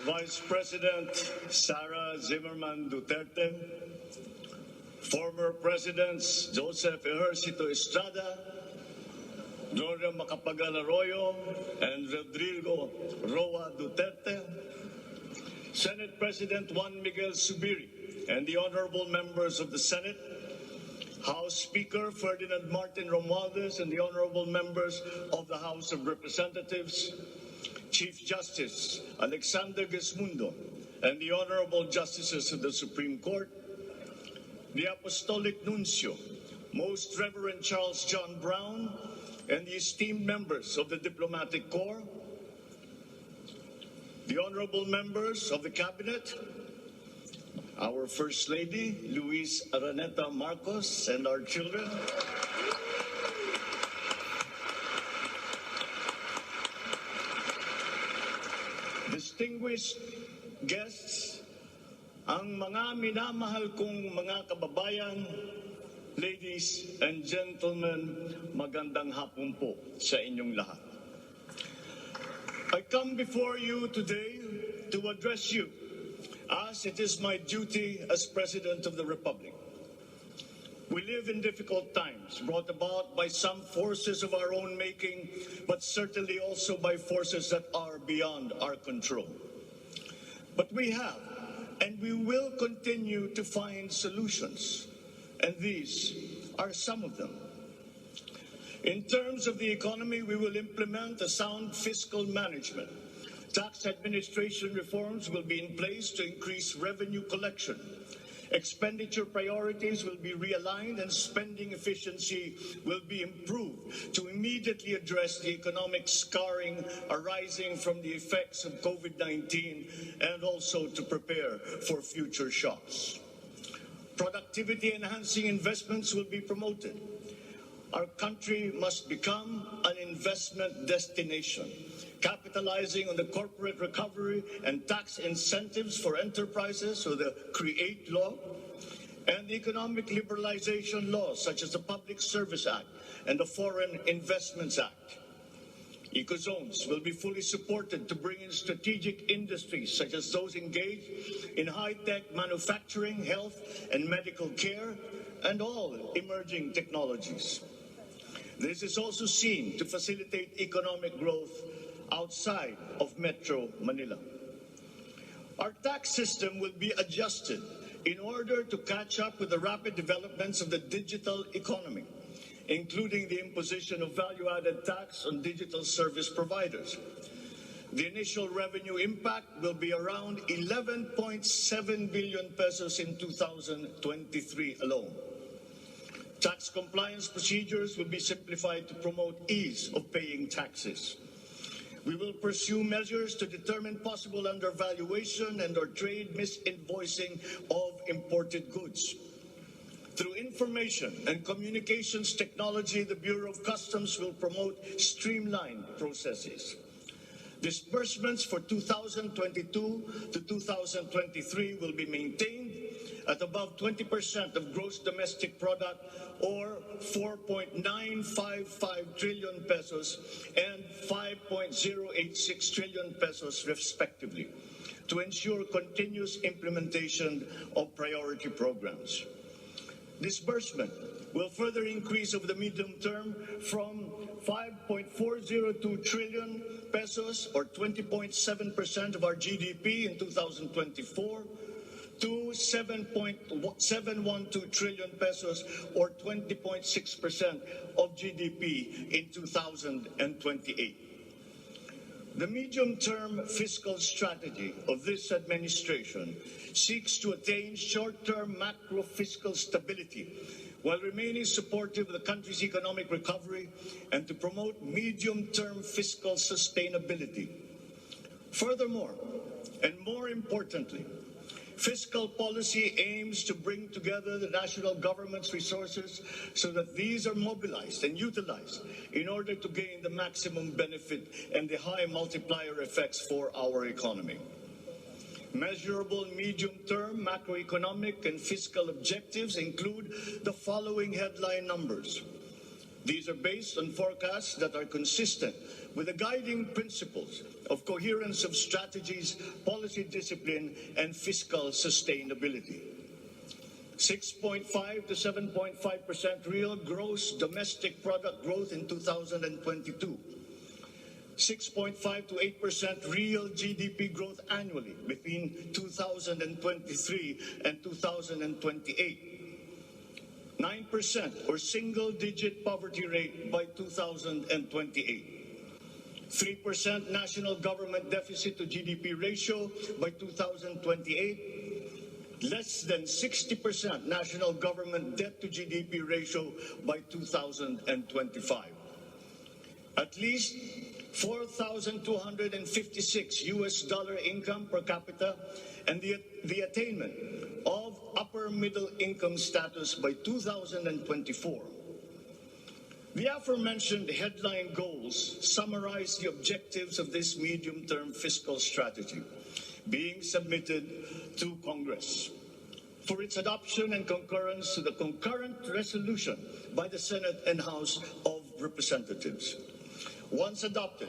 Vice President Sara Zimmerman Duterte, former Presidents Joseph Ejercito Estrada, Gloria Macapagal Arroyo, and Rodrigo Roa Duterte, Senate President Juan Miguel Zubiri, and the honorable members of the Senate, House Speaker Ferdinand Martin Romualdez, and the honorable members of the House of Representatives, Chief Justice Alexander Gesmundo, and the honorable justices of the Supreme Court, the Apostolic Nuncio, Most Reverend Charles John Brown, and the esteemed members of the Diplomatic Corps, the honorable members of the Cabinet, our First Lady, Luis Araneta Marcos, and our children, distinguished guests, ang mga minamahal kong mga kababayan, ladies and gentlemen, magandang hapon po sa inyong lahat. I come before you today to address you as it is my duty as President of the Republic. We live in difficult times brought about by some forces of our own making, but certainly also by forces that are beyond our control. But we have, and we will continue to find solutions, and these are some of them. In terms of the economy, we will implement a sound fiscal management. Tax administration reforms will be in place to increase revenue collection. Expenditure priorities will be realigned and spending efficiency will be improved to immediately address the economic scarring arising from the effects of COVID-19 and also to prepare for future shocks. Productivity-enhancing investments will be promoted. Our country must become an investment destination, capitalizing on the corporate recovery and tax incentives for enterprises, so the CREATE law, and the economic liberalization laws such as the Public Service Act and the Foreign Investments Act. Ecozones will be fully supported to bring in strategic industries such as those engaged in high-tech manufacturing, health and medical care, and all emerging technologies. This is also seen to facilitate economic growth outside of Metro Manila. Our tax system will be adjusted in order to catch up with the rapid developments of the digital economy, including the imposition of value-added tax on digital service providers. The initial revenue impact will be around 11.7 billion pesos in 2023 alone. Tax compliance procedures will be simplified to promote ease of paying taxes. We will pursue measures to determine possible undervaluation and or trade misinvoicing of imported goods. Through information and communications technology, the Bureau of Customs will promote streamlined processes. Disbursements for 2022 to 2023 will be maintained at above 20% of gross domestic product, or 4.955 trillion pesos and 5.086 trillion pesos respectively, to ensure continuous implementation of priority programs. Disbursement will further increase over the medium term from 5.402 trillion pesos, or 20.7% of our GDP in 2024, to 7.712 trillion pesos, or 20.6% of GDP in 2028. The medium-term fiscal strategy of this administration seeks to attain short-term macro-fiscal stability while remaining supportive of the country's economic recovery and to promote medium-term fiscal sustainability. Furthermore, and more importantly, fiscal policy aims to bring together the national government's resources so that these are mobilized and utilized in order to gain the maximum benefit and the high multiplier effects for our economy. Measurable medium-term macroeconomic and fiscal objectives include the following headline numbers. These are based on forecasts that are consistent with the guiding principles of coherence of strategies, policy discipline, and fiscal sustainability. 6.5 to 7.5% real gross domestic product growth in 2022. 6.5 to 8% real GDP growth annually between 2023 and 2028. 9% or single-digit poverty rate by 2028. 3% national government deficit to GDP ratio by 2028. Less than 60% national government debt to GDP ratio by 2025. At least $4,256 income per capita and the attainment of upper middle income status by 2024. The aforementioned headline goals summarize the objectives of this medium-term fiscal strategy being submitted to Congress for its adoption and concurrence to the concurrent resolution by the Senate and House of Representatives. Once adopted,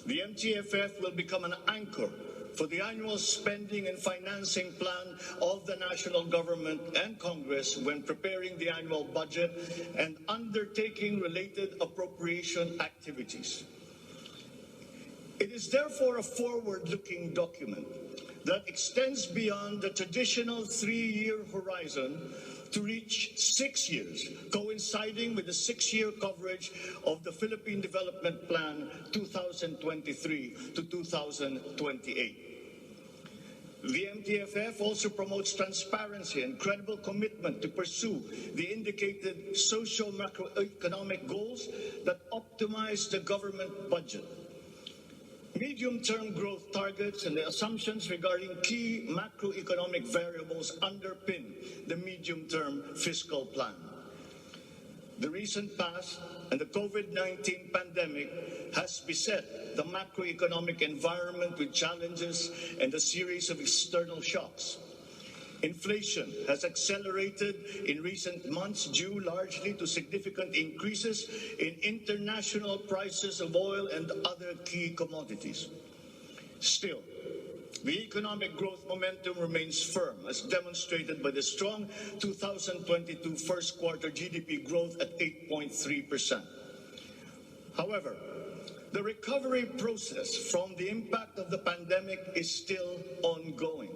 the MTFF will become an anchor for the annual spending and financing plan of the national government and Congress when preparing the annual budget and undertaking related appropriation activities. It is therefore a forward-looking document that extends beyond the traditional 3-year horizon to reach 6 years, coinciding with the 6-year coverage of the Philippine Development Plan 2023 to 2028. The MTFF also promotes transparency and credible commitment to pursue the indicated socio-macroeconomic goals that optimize the government budget. Medium-term growth targets and the assumptions regarding key macroeconomic variables underpin the medium-term fiscal plan. The recent past and the COVID-19 pandemic has beset the macroeconomic environment with challenges and a series of external shocks. Inflation has accelerated in recent months due largely to significant increases in international prices of oil and other key commodities. Still, the economic growth momentum remains firm, as demonstrated by the strong 2022 first quarter GDP growth at 8.3%. However, the recovery process from the impact of the pandemic is still ongoing,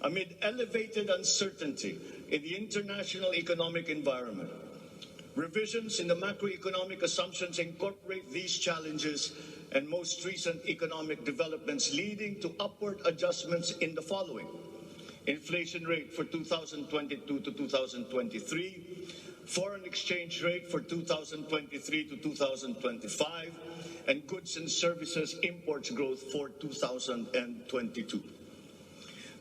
amid elevated uncertainty in the international economic environment. Revisions in the macroeconomic assumptions incorporate these challenges and most recent economic developments, leading to upward adjustments in the following: inflation rate for 2022 to 2023, foreign exchange rate for 2023 to 2025, and goods and services imports growth for 2022.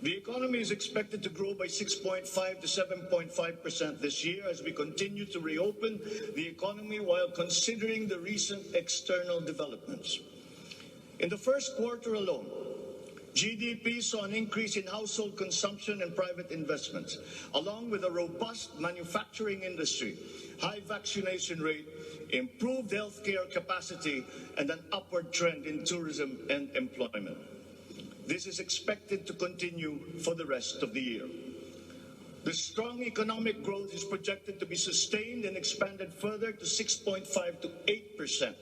The economy is expected to grow by 6.5 to 7.5% this year as we continue to reopen the economy while considering the recent external developments. In the first quarter alone, GDP saw an increase in household consumption and private investments, along with a robust manufacturing industry, high vaccination rate, improved healthcare capacity, and an upward trend in tourism and employment. This is expected to continue for the rest of the year. The strong economic growth is projected to be sustained and expanded further to 6.5 to 8%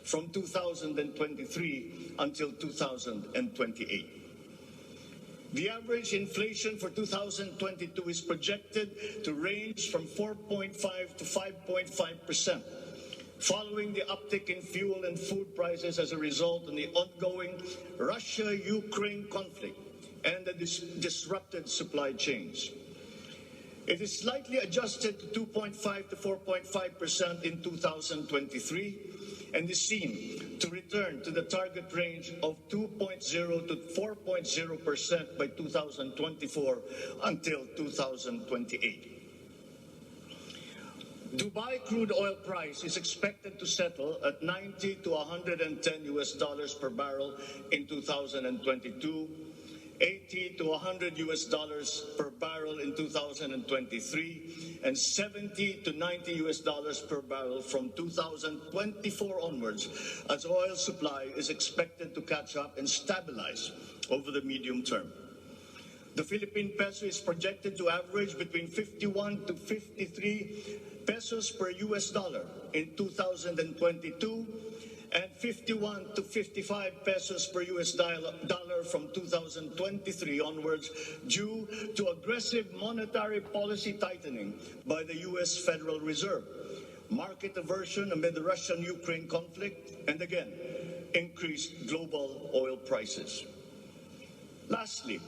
from 2023 until 2028. The average inflation for 2022 is projected to range from 4.5 to 5.5%. Following the uptick in fuel and food prices as a result of the ongoing Russia-Ukraine conflict and the disrupted supply chains. It is slightly adjusted to 2.5 to 4.5% in 2023 and is seen to return to the target range of 2.0 to 4.0% by 2024 until 2028. Dubai crude oil price is expected to settle at $90 to $110 per barrel in 2022 $80 to $100 per barrel in 2023, and $70 to $90 per barrel from 2024 onwards, as oil supply is expected to catch up and stabilize over the medium term. The Philippine peso is projected to average between 51 to 53 pesos per US dollar in 2022, and 51 to 55 pesos per US dollar from 2023 onwards, due to aggressive monetary policy tightening by the US Federal Reserve, market aversion amid the Russian-Ukraine conflict, and again, increased global oil prices. Lastly,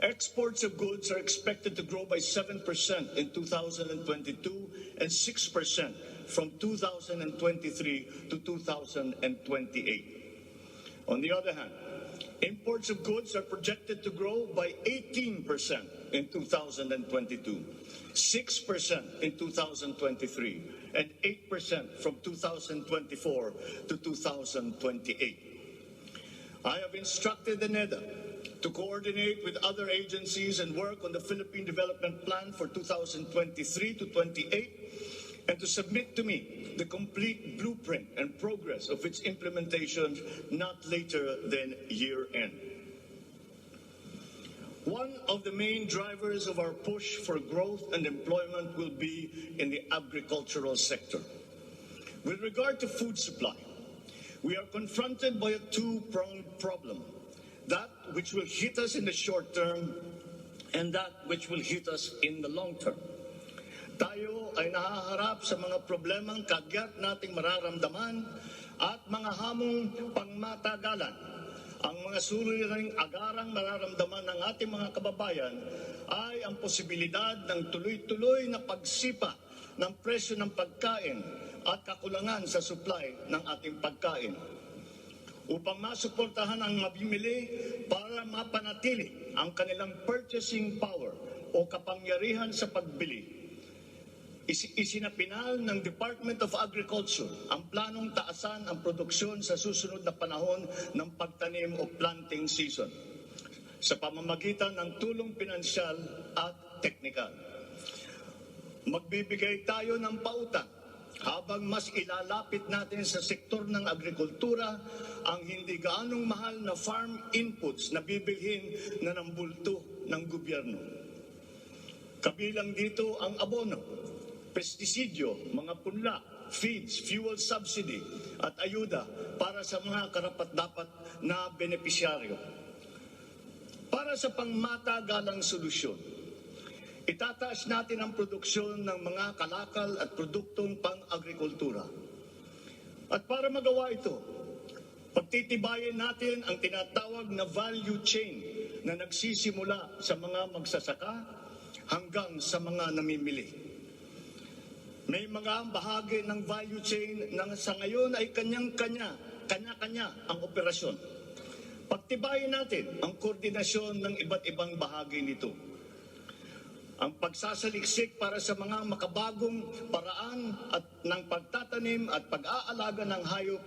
exports of goods are expected to grow by 7% in 2022 and 6% from 2023 to 2028. On the other hand, imports of goods are projected to grow by 18% in 2022, 6% in 2023, and 8% from 2024 to 2028. I have instructed the NEDA to coordinate with other agencies and work on the Philippine Development Plan for 2023 to 28, and to submit to me the complete blueprint and progress of its implementation not later than year-end. One of the main drivers of our push for growth and employment will be in the agricultural sector. With regard to food supply, we are confronted by a two-pronged problem: that which will hit us in the short term and that which will hit us in the long term. Tayo ay nahaharap sa mga problemang kagyat nating mararamdaman at mga hamong pangmatagalan. Ang mga suliraning agarang mararamdaman ng ating mga kababayan ay ang posibilidad ng tuloy-tuloy na pagsipa ng presyo ng pagkain at kakulangan sa supply ng ating pagkain. Upang masuportahan ang mabimili para mapanatili ang kanilang purchasing power o kapangyarihan sa pagbili, isinapinal ng Department of Agriculture ang planong taasan ang produksyon sa susunod na panahon ng pagtanim o planting season sa pamamagitan ng tulong pinansyal at teknikal. Magbibigay tayo ng pautang habang mas ilalapit natin sa sektor ng agrikultura ang hindi gaanong mahal na farm inputs na bibilhin na ng bulto ng gobyerno. Kabilang dito ang abono, pestisidyo, mga punla, feeds, fuel subsidy at ayuda para sa mga karapat-dapat na benepisyaryo. Para sa pangmatagalang solusyon, itataas natin ang produksyon ng mga kalakal at produktong pang-agrikultura. At para magawa ito, pagtitibayin natin ang tinatawag na value chain na nagsisimula sa mga magsasaka hanggang sa mga namimili. May mga bahagi ng value chain na sa ngayon ay kanya-kanya ang operasyon. Pagtibayin natin ang koordinasyon ng iba't ibang bahagi nito. Ang pagsasaliksik para sa mga makabagong paraan at ng pagtatanim at pag-aalaga ng hayop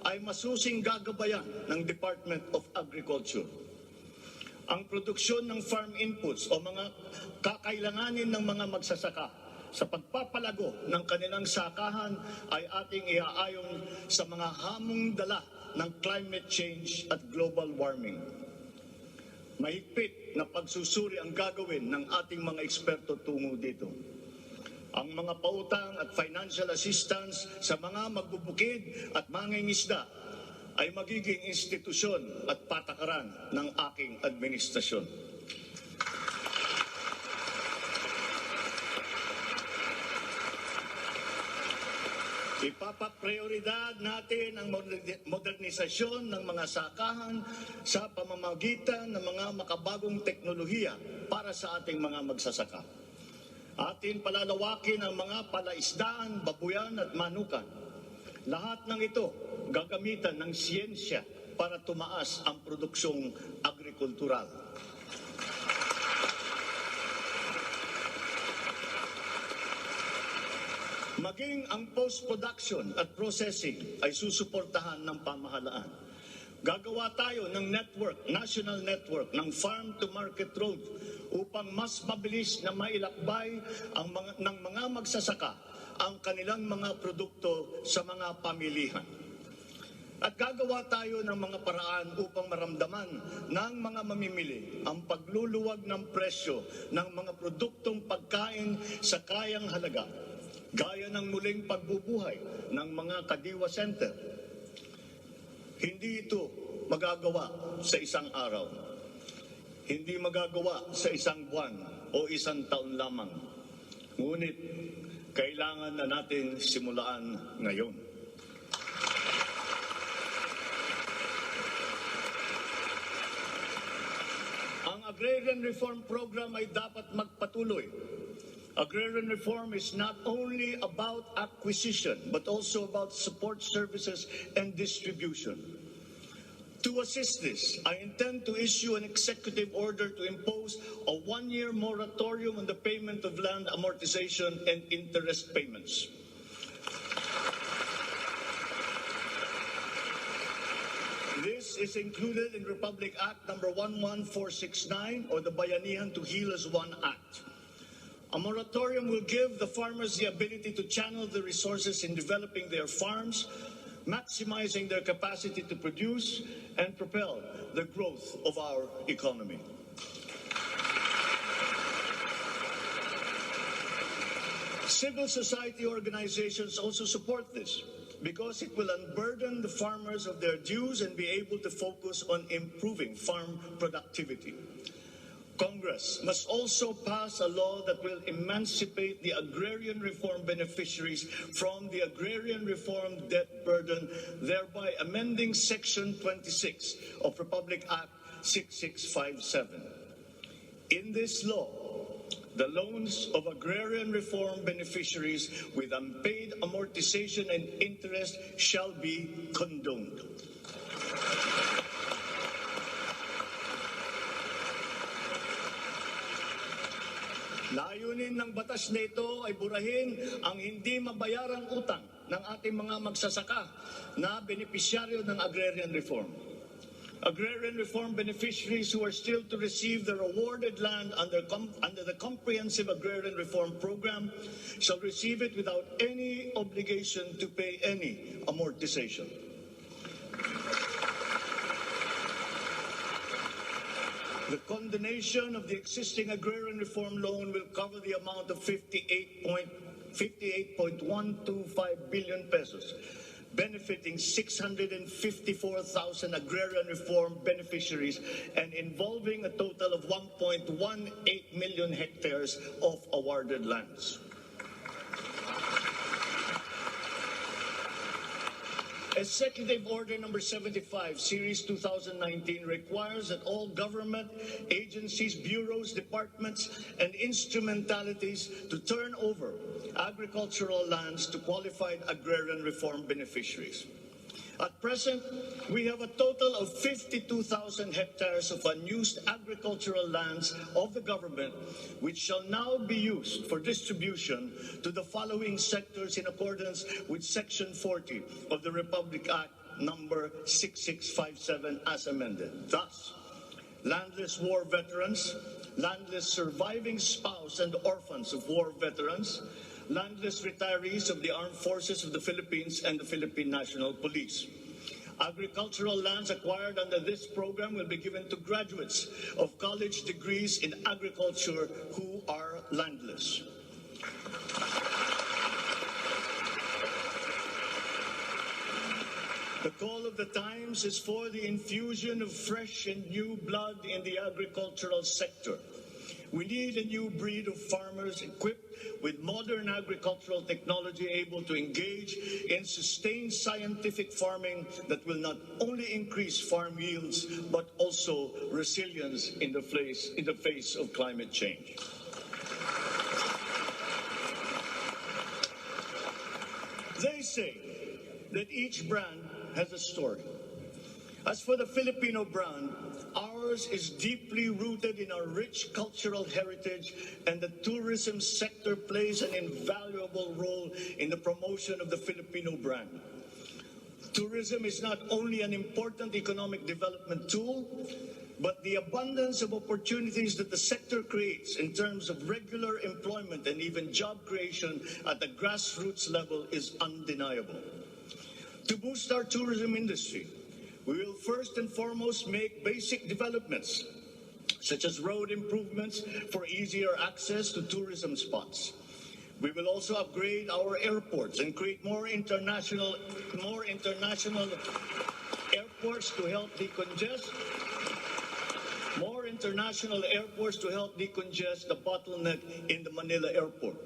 ay masusing gagabayan ng Department of Agriculture. Ang produksyon ng farm inputs o mga kakailanganin ng mga magsasaka sa pagpapalago ng kanilang sakahan ay ating iaayon sa mga hamong dala ng climate change at global warming. Mahigpit na pagsusuri ang gagawin ng ating mga eksperto tungo dito. Ang mga pautang at financial assistance sa mga magbubukid at mangingisda ay magiging institusyon at patakaran ng aking administrasyon. Ipapaprioridad natin ang modernisasyon ng mga sakahan sa pamamagitan ng mga makabagong teknolohiya para sa ating mga magsasaka. Atin palalawakin ang mga palaisdaan, babuyan at manukan. Lahat ng ito gagamitan ng siyensya para tumaas ang produksyong agrikultural. Maging ang post-production at processing ay susuportahan ng pamahalaan. Gagawa tayo ng national network ng farm-to-market road upang mas mabilis na mailakbay ng mga magsasaka ang kanilang mga produkto sa mga pamilihan. At gagawa tayo ng mga paraan upang maramdaman ng mga mamimili ang pagluluwag ng presyo ng mga produktong pagkain sa kayang halaga, gaya ng muling pagbubuhay ng mga Kadiwa Center. Hindi ito magagawa sa isang araw. Hindi magagawa sa isang buwan o isang taon lamang. Ngunit kailangan na natin simulaan ngayon. Ang Agrarian Reform Program ay dapat magpatuloy. Agrarian reform is not only about acquisition, but also about support services and distribution. To assist this, I intend to issue an executive order to impose a one-year moratorium on the payment of land amortization and interest payments. This is included in Republic Act number 11469, or the Bayanihan to Heal as One Act. A moratorium will give the farmers the ability to channel the resources in developing their farms, maximizing their capacity to produce and propel the growth of our economy. Civil society organizations also support this because it will unburden the farmers of their dues and be able to focus on improving farm productivity. Congress must also pass a law that will emancipate the agrarian reform beneficiaries from the agrarian reform debt burden, thereby amending Section 26 of Republic Act 6657. In this law, the loans of agrarian reform beneficiaries with unpaid amortization and interest shall be condoned. Layunin ng batas na ito ay burahin ang hindi mabayarang utang ng ating mga magsasaka na benepisyaryo ng agrarian reform. Agrarian reform beneficiaries who are still to receive their awarded land under the Comprehensive Agrarian Reform Program shall receive it without any obligation to pay any amortization. The condonation of the existing agrarian reform loan will cover the amount of 58.125 billion pesos, benefiting 654,000 agrarian reform beneficiaries and involving a total of 1.18 million hectares of awarded lands. Executive Order number 75, Series 2019 requires that all government agencies, bureaus, departments, and instrumentalities to turn over agricultural lands to qualified agrarian reform beneficiaries. At present, we have a total of 52,000 hectares of unused agricultural lands of the government, which shall now be used for distribution to the following sectors in accordance with Section 40 of the Republic Act number 6657 as amended. Thus, landless war veterans, landless surviving spouse and orphans of war veterans, landless retirees of the Armed Forces of the Philippines and the Philippine National Police. Agricultural lands acquired under this program will be given to graduates of college degrees in agriculture who are landless. The call of the times is for the infusion of fresh and new blood in the agricultural sector. We need a new breed of farmers equipped with modern agricultural technology able to engage in sustained scientific farming that will not only increase farm yields but also resilience in the face of climate change. They say that each brand has a story. As for the Filipino brand, ours is deeply rooted in our rich cultural heritage, and the tourism sector plays an invaluable role in the promotion of the Filipino brand. Tourism is not only an important economic development tool, but the abundance of opportunities that the sector creates in terms of regular employment and even job creation at the grassroots level is undeniable. To boost our tourism industry, we will first and foremost make basic developments, such as road improvements for easier access to tourism spots. We will also upgrade our airports and create more international airports to help decongest the bottleneck in the Manila airport.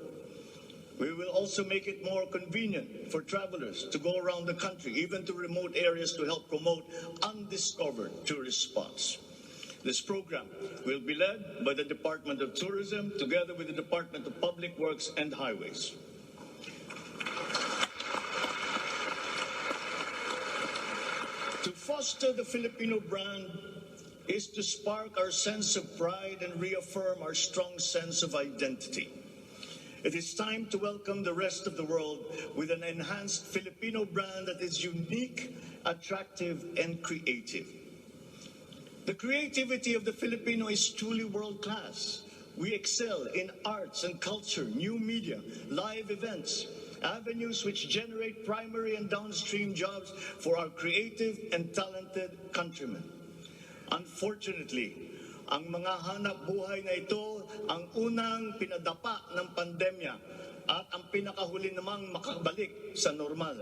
We will also make it more convenient for travelers to go around the country, even to remote areas, to help promote undiscovered tourist spots. This program will be led by the Department of Tourism together with the Department of Public Works and Highways. To foster the Filipino brand is to spark our sense of pride and reaffirm our strong sense of identity. It is time to welcome the rest of the world with an enhanced Filipino brand that is unique, attractive, and creative. The creativity of the Filipino is truly world-class. We excel in arts and culture, new media, live events, avenues which generate primary and downstream jobs for our creative and talented countrymen. Unfortunately, ang mga hanap buhay na ito ang unang pinadapa ng pandemya at ang pinakahuli namang makabalik sa normal.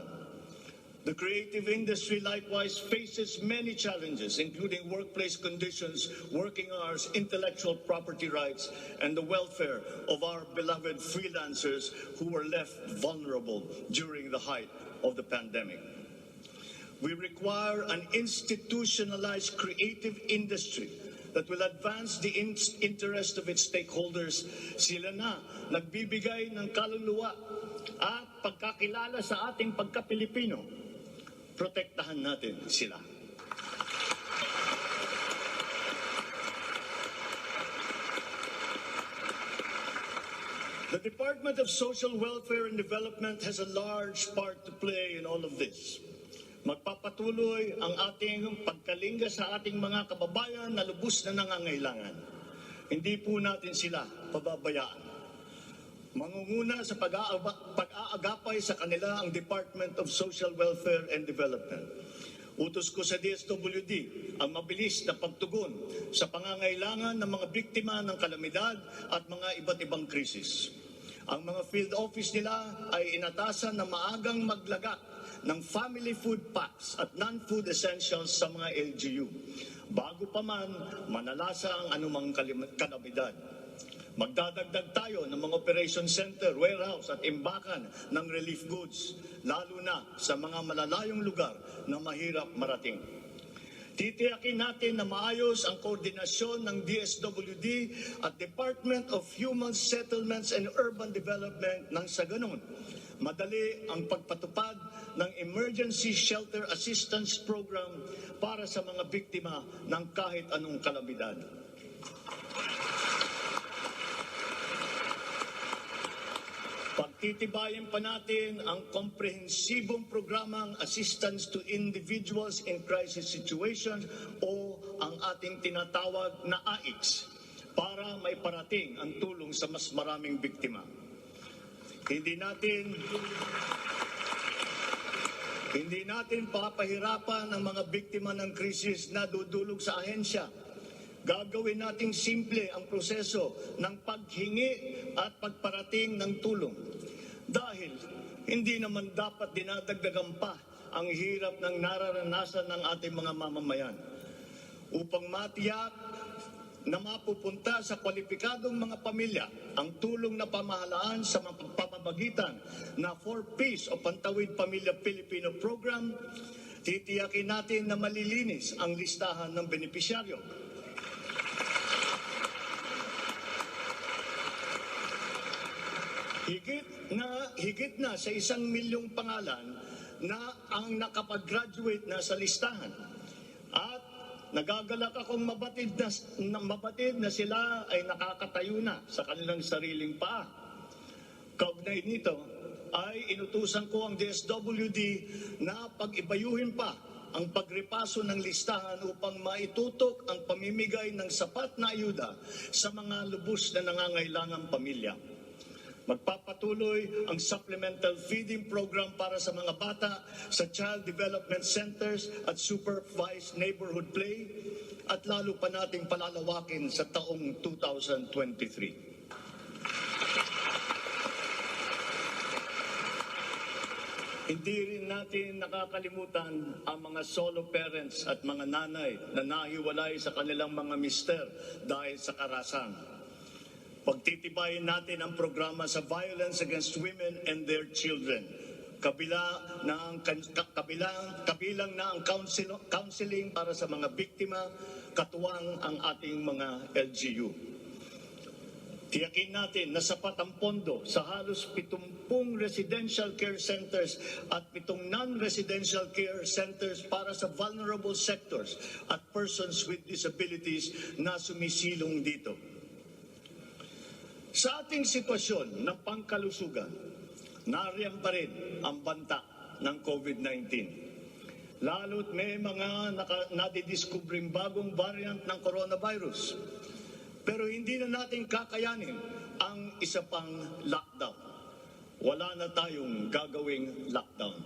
The creative industry likewise faces many challenges, including workplace conditions, working hours, intellectual property rights, and the welfare of our beloved freelancers who were left vulnerable during the height of the pandemic. We require an institutionalized creative industry that will advance the interest of its stakeholders. Sila na nagbibigay ng kaluluwa at pagkakilala sa ating pagka-Pilipino. Protektahan natin sila. The Department of Social Welfare and Development has a large part to play in all of this. Magpapatuloy ang ating pagkalinga sa ating mga kababayan na lubos na nangangailangan. Hindi po natin sila pababayaan. Mangunguna sa pag-aagapay sa kanila ang Department of Social Welfare and Development. Utos ko sa DSWD ang mabilis na pagtugon sa pangangailangan ng mga biktima ng kalamidad at mga iba't ibang krisis. Ang mga field office nila ay inatasan na maagang maglagak ng family food packs at non-food essentials sa mga LGU, bago pa man manalasa ang anumang kalamidad. Magdadagdag tayo ng mga operation center, warehouse at imbakan ng relief goods, lalo na sa mga malalayong lugar na mahirap marating. Titiyakin natin na maayos ang koordinasyon ng DSWD at Department of Human Settlements and Urban Development nang sa ganun madali ang pagpatupad ng Emergency Shelter Assistance Program para sa mga biktima ng kahit anong kalamidad. Pagtitibayin pa natin ang komprehensibong programang Assistance to Individuals in Crisis Situations o ang ating tinatawag na AICS para maiparating ang tulong sa mas maraming biktima. Hindi natin papahirapan ang mga biktima ng krisis na dudulog sa ahensya. Gagawin nating simple ang proseso ng paghingi at pagparating ng tulong. Dahil hindi naman dapat dinadagdagan pa ang hirap ng nararanasan ng ating mga mamamayan. Upang matiyak na mapupunta sa kwalipikadong mga pamilya ang tulong na pamahalaan sa pamamagitan na 4Ps o Pantawid Pamilya Pilipino Program, titiyakin natin na malilinis ang listahan ng benepisyaryo. Higit na sa 1 milyong pangalan na ang nakapag-graduate na sa listahan. At nagagalak akong mabatid na sila ay nakakatayo na sa kanilang sariling paa. Kaugnay nito, ay inutusan ko ang DSWD na pag-ibayuhin pa ang pagrepaso ng listahan upang maitutok ang pamimigay ng sapat na ayuda sa mga lubos na nangangailangang pamilya. Magpapatuloy ang supplemental feeding program para sa mga bata sa child development centers at supervised neighborhood play at lalo pa nating palalawakin sa taong 2023. Hindi rin natin nakakalimutan ang mga solo parents at mga nanay na nahiwalay sa kanilang mga mister dahil sa karahasan. Pagtitibayin natin ang programa sa violence against women and their children. Kabilang na ang counseling para sa mga biktima, katuwang ang ating mga LGU. Tiyakin natin na sapat ang pondo sa halos 70 residential care centers at 7 non-residential care centers para sa vulnerable sectors at persons with disabilities na sumisilong dito. Sa ating sitwasyon ng pangkalusugan, nariyan pa rin ang banta ng COVID-19. Lalo't may mga nadidiskubring bagong variant ng coronavirus. Pero hindi na natin kakayanin ang isa pang lockdown. Wala na tayong gagawing lockdown.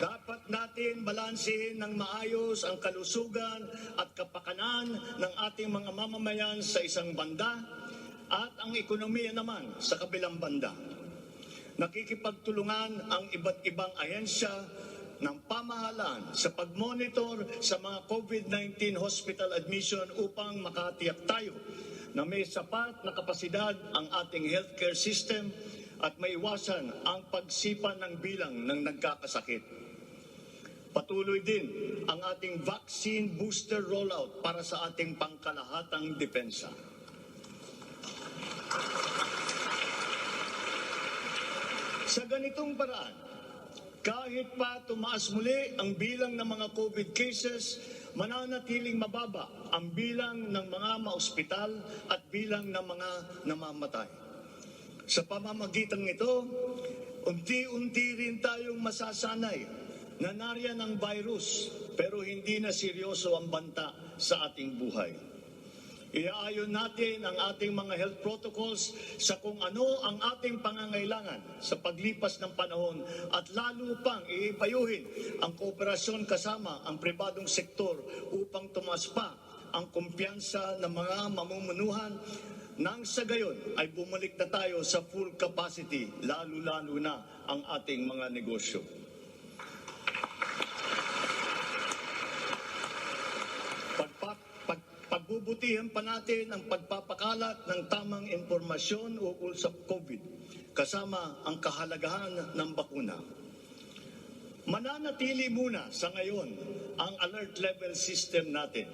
Dapat natin balansehin ng maayos ang kalusugan at kapakanan ng ating mga mamamayan sa isang banda at ang ekonomiya naman sa kabilang banda. Nakikipagtulungan ang iba't ibang ahensya ng pamahalaan sa pag-monitor sa mga COVID-19 hospital admission upang makatiyak tayo na may sapat na kapasidad ang ating healthcare system at maiwasan ang pagsipa ng bilang ng nagkakasakit. Patuloy din ang ating vaccine booster rollout para sa ating pangkalahatang depensa. Sa ganitong paraan, kahit pa tumaas muli ang bilang ng mga COVID cases, mananatiling mababa ang bilang ng mga maospital at bilang ng mga namamatay. Sa pamamagitan nito, unti-unti rin tayong masasanay na nariyan ang virus pero hindi na seryoso ang banta sa ating buhay. Iaayon natin ang ating mga health protocols sa kung ano ang ating pangangailangan sa paglipas ng panahon at lalo pang iipayuhin ang kooperasyon kasama ang pribadong sektor upang tumaas pa ang kumpiyansa ng mga mamumunuhan nang sa gayon ay bumalik na tayo sa full capacity, lalo-lalo na ang ating mga negosyo. Pagbubutihan pa natin ang pagpapakalat ng tamang impormasyon ukol sa COVID, kasama ang kahalagahan ng bakuna. Mananatili muna sa ngayon ang alert level system natin.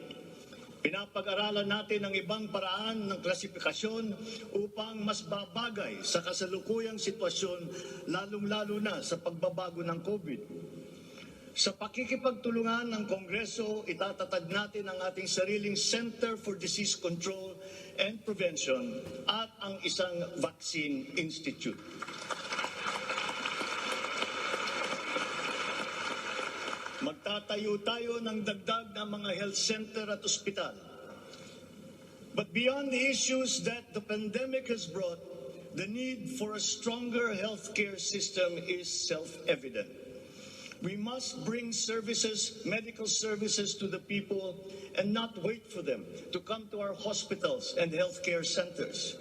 Pinapag-aralan natin ang ibang paraan ng klasifikasyon upang mas babagay sa kasalukuyang sitwasyon, lalong-lalo na sa pagbabago ng COVID. Sa pakikipagtulungan ng Kongreso, itatatag natin ang ating sariling Center for Disease Control and Prevention at ang isang Vaccine Institute. Magtatayo tayo ng dagdag na mga health center at ospital. But beyond the issues that the pandemic has brought, the need for a stronger healthcare system is self-evident. We must bring services, medical services to the people and not wait for them to come to our hospitals and healthcare centers.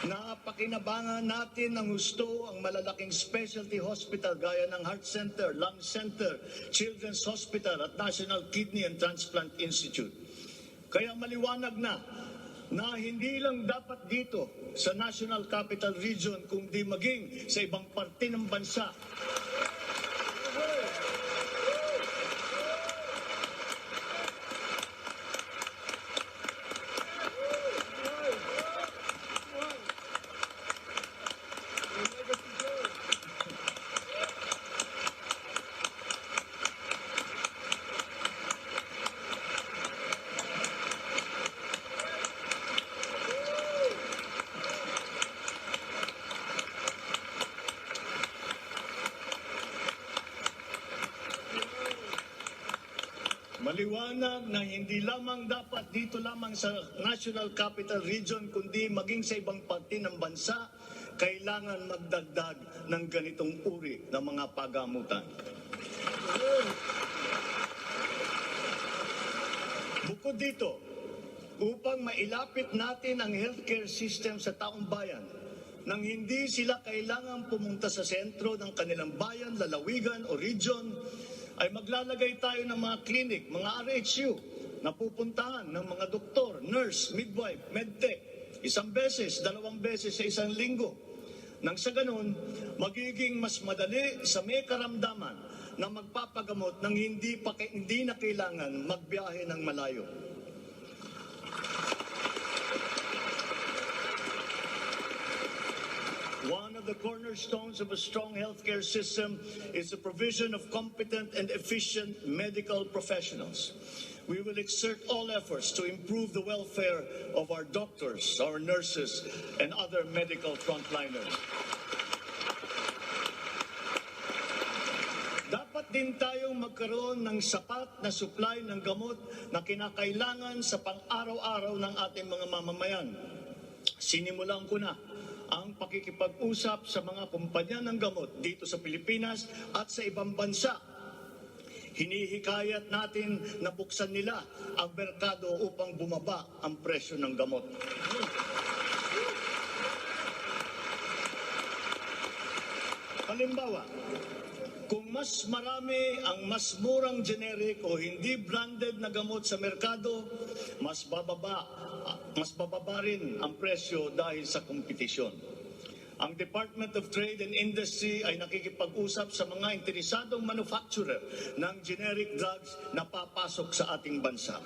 Napakinabangan natin ng gusto ang malalaking specialty hospital gaya ng Heart Center, Lung Center, Children's Hospital at National Kidney and Transplant Institute. Kaya maliwanag na hindi lang dapat dito sa National Capital Region kundi maging sa ibang parte ng bansa. Maliwanag na hindi lamang dapat dito lamang sa National Capital Region, kundi maging sa ibang parte ng bansa, kailangan magdagdag ng ganitong uri ng mga pagamutan. Bukod dito, upang mailapit natin ang healthcare system sa taong bayan, nang hindi sila kailangan pumunta sa sentro ng kanilang bayan, lalawigan o region, ay maglalagay tayo ng mga clinic, mga RHU, na pupuntahan ng mga doktor, nurse, midwife, medtech, 1 beses, 2 beses sa 1 linggo. Nang sa ganun, magiging mas madali sa may karamdaman na magpapagamot nang hindi na kailangan magbiyahe ng malayo. One of the cornerstones of a strong healthcare system is the provision of competent and efficient medical professionals. We will exert all efforts to improve the welfare of our doctors, our nurses, and other medical frontliners. Dapat din tayong magkaroon ng sapat na supply ng gamot na kinakailangan sa pang-araw-araw ng ating mga mamamayan. Sinimulan ko na ang pakikipag-usap sa mga kumpanya ng gamot dito sa Pilipinas at sa ibang bansa. Hinihikayat natin na buksan nila ang merkado upang bumaba ang presyo ng gamot. Halimbawa, kung mas marami ang mas murang generic o hindi branded na gamot sa merkado, mas bababa rin ang presyo dahil sa kompetisyon. Ang Department of Trade and Industry ay nakikipag-usap sa mga interesadong manufacturer ng generic drugs na papasok sa ating bansa.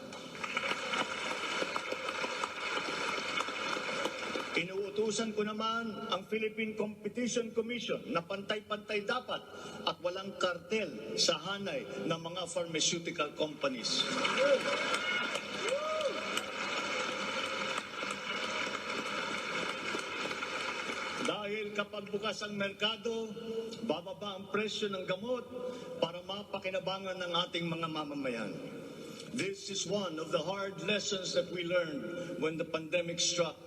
Inuutusan ko naman ang Philippine Competition Commission na pantay-pantay dapat at walang kartel sa hanay ng mga pharmaceutical companies. Dahil kapag bukas ang merkado, bababa ang presyo ng gamot para mapakinabangan ng ating mga mamamayan. This is one of the hard lessons that we learned when the pandemic struck,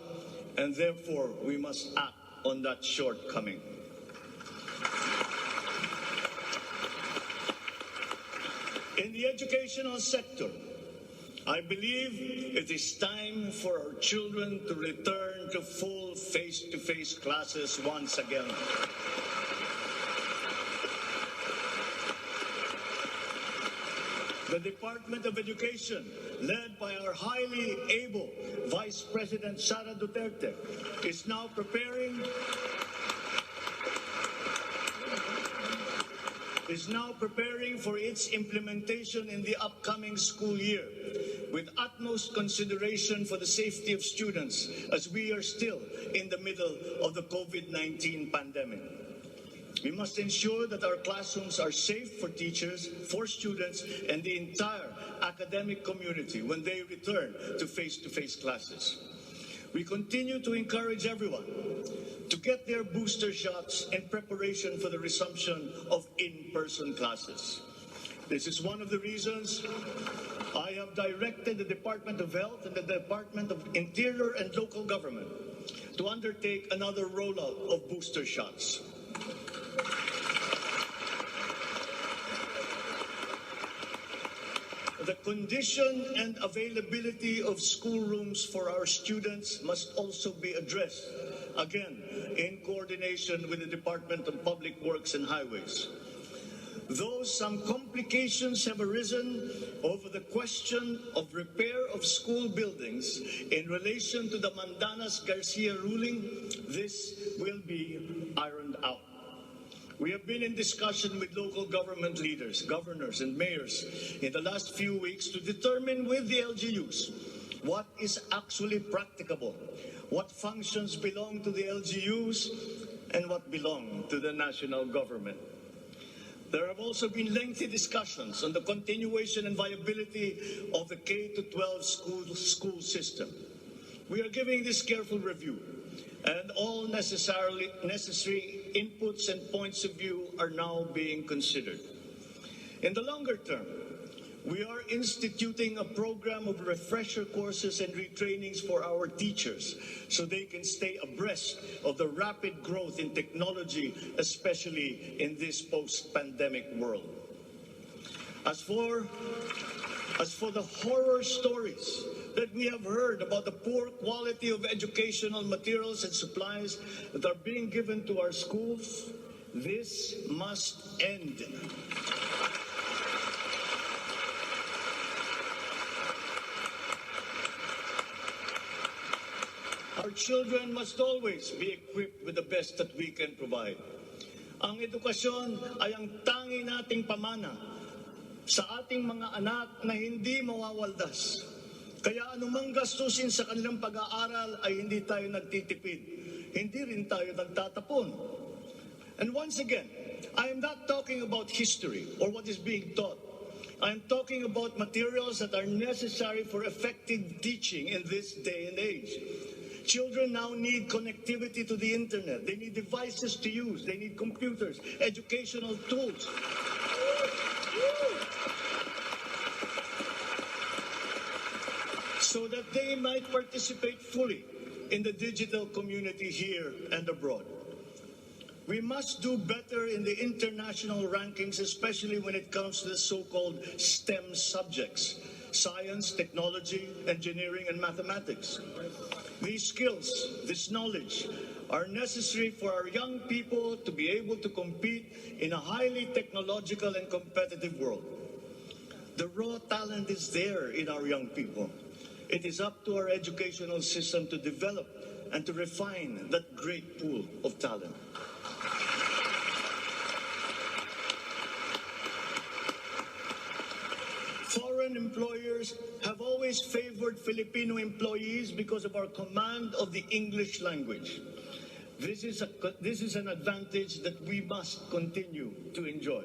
and therefore we must act on that shortcoming. In the educational sector, I believe it is time for our children to return to full face-to-face classes once again. The Department of Education, led by our highly able Vice President Sara Duterte, is now preparing for its implementation in the upcoming school year, with utmost consideration for the safety of students as we are still in the middle of the COVID-19 pandemic. We must ensure that our classrooms are safe for teachers, for students, and the entire academic community when they return to face-to-face classes. We continue to encourage everyone to get their booster shots in preparation for the resumption of in-person classes. This is one of the reasons I have directed the Department of Health and the Department of Interior and Local Government to undertake another rollout of booster shots. The condition and availability of schoolrooms for our students must also be addressed, again, in coordination with the Department of Public Works and Highways. Though some complications have arisen over the question of repair of school buildings in relation to the Mandanas-Garcia ruling, this will be ironed out. We have been in discussion with local government leaders, governors, and mayors in the last few weeks to determine with the LGUs what is actually practicable, what functions belong to the LGUs, and what belong to the national government. There have also been lengthy discussions on the continuation and viability of the K-12 school system. We are giving this careful review, and all necessary inputs and points of view are now being considered. In the longer term, We are instituting a program of refresher courses and retrainings for our teachers so they can stay abreast of the rapid growth in technology, especially in this post-pandemic world. As for the horror stories that we have heard about the poor quality of educational materials and supplies that are being given to our schools, this must end. Our children must always be equipped with the best that we can provide. Ang edukasyon ay ang tangi nating pamana sa ating mga anak na hindi mawawaldas. Kaya anumang gastusin sa kanilang pag-aaral ay hindi tayo nagtitipid. Hindi rin tayo nagtatapon. And once again, I am not talking about history or what is being taught. I am talking about materials that are necessary for effective teaching in this day and age. Children now need connectivity to the internet. They need devices to use. They need computers, educational tools. So that they might participate fully in the digital community here and abroad. We must do better in the international rankings, especially when it comes to the so-called STEM subjects: science, technology, engineering, and mathematics. These skills, this knowledge, are necessary for our young people to be able to compete in a highly technological and competitive world. The raw talent is there in our young people. It is up to our educational system to develop and to refine that great pool of talent. Foreign employers have always favored Filipino employees because of our command of the English language. This is an advantage that we must continue to enjoy.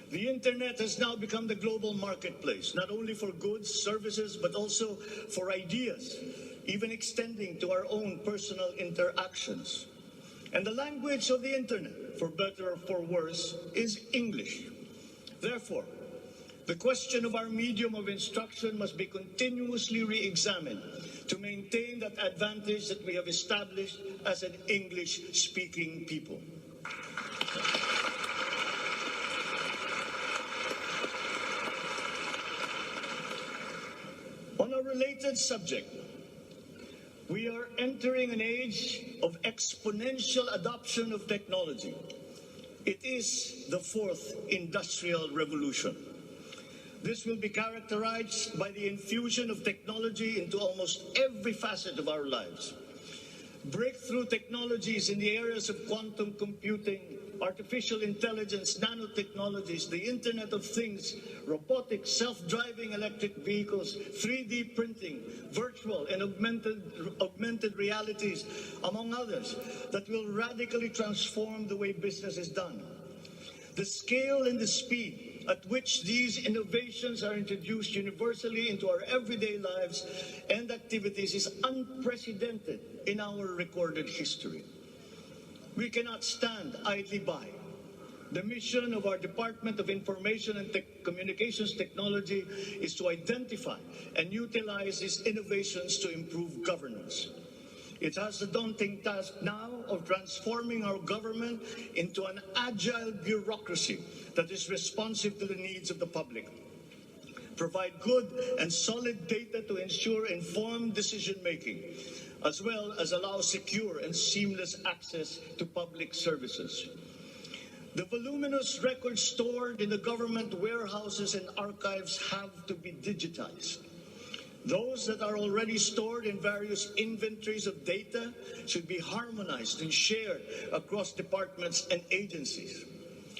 The internet has now become the global marketplace, not only for goods, services, but also for ideas, even extending to our own personal interactions. And the language of the internet, for better or for worse, is English. Therefore, the question of our medium of instruction must be continuously re-examined to maintain that advantage that we have established as an English-speaking people. On a related subject, we are entering an age of exponential adoption of technology. It is the fourth industrial revolution. This will be characterized by the infusion of technology into almost every facet of our lives. Breakthrough technologies in the areas of quantum computing, artificial intelligence, nanotechnologies, the Internet of Things, robotics, self-driving electric vehicles, 3D printing, virtual and augmented realities, among others, that will radically transform the way business is done. The scale and the speed at which these innovations are introduced universally into our everyday lives and activities is unprecedented in our recorded history. We cannot stand idly by. The mission of our Department of Information and Communications Technology is to identify and utilize these innovations to improve governance. It has the daunting task now of transforming our government into an agile bureaucracy that is responsive to the needs of the public. Provide good and solid data to ensure informed decision-making, as well as allow secure and seamless access to public services. The voluminous records stored in the government warehouses and archives have to be digitized. Those that are already stored in various inventories of data should be harmonized and shared across departments and agencies.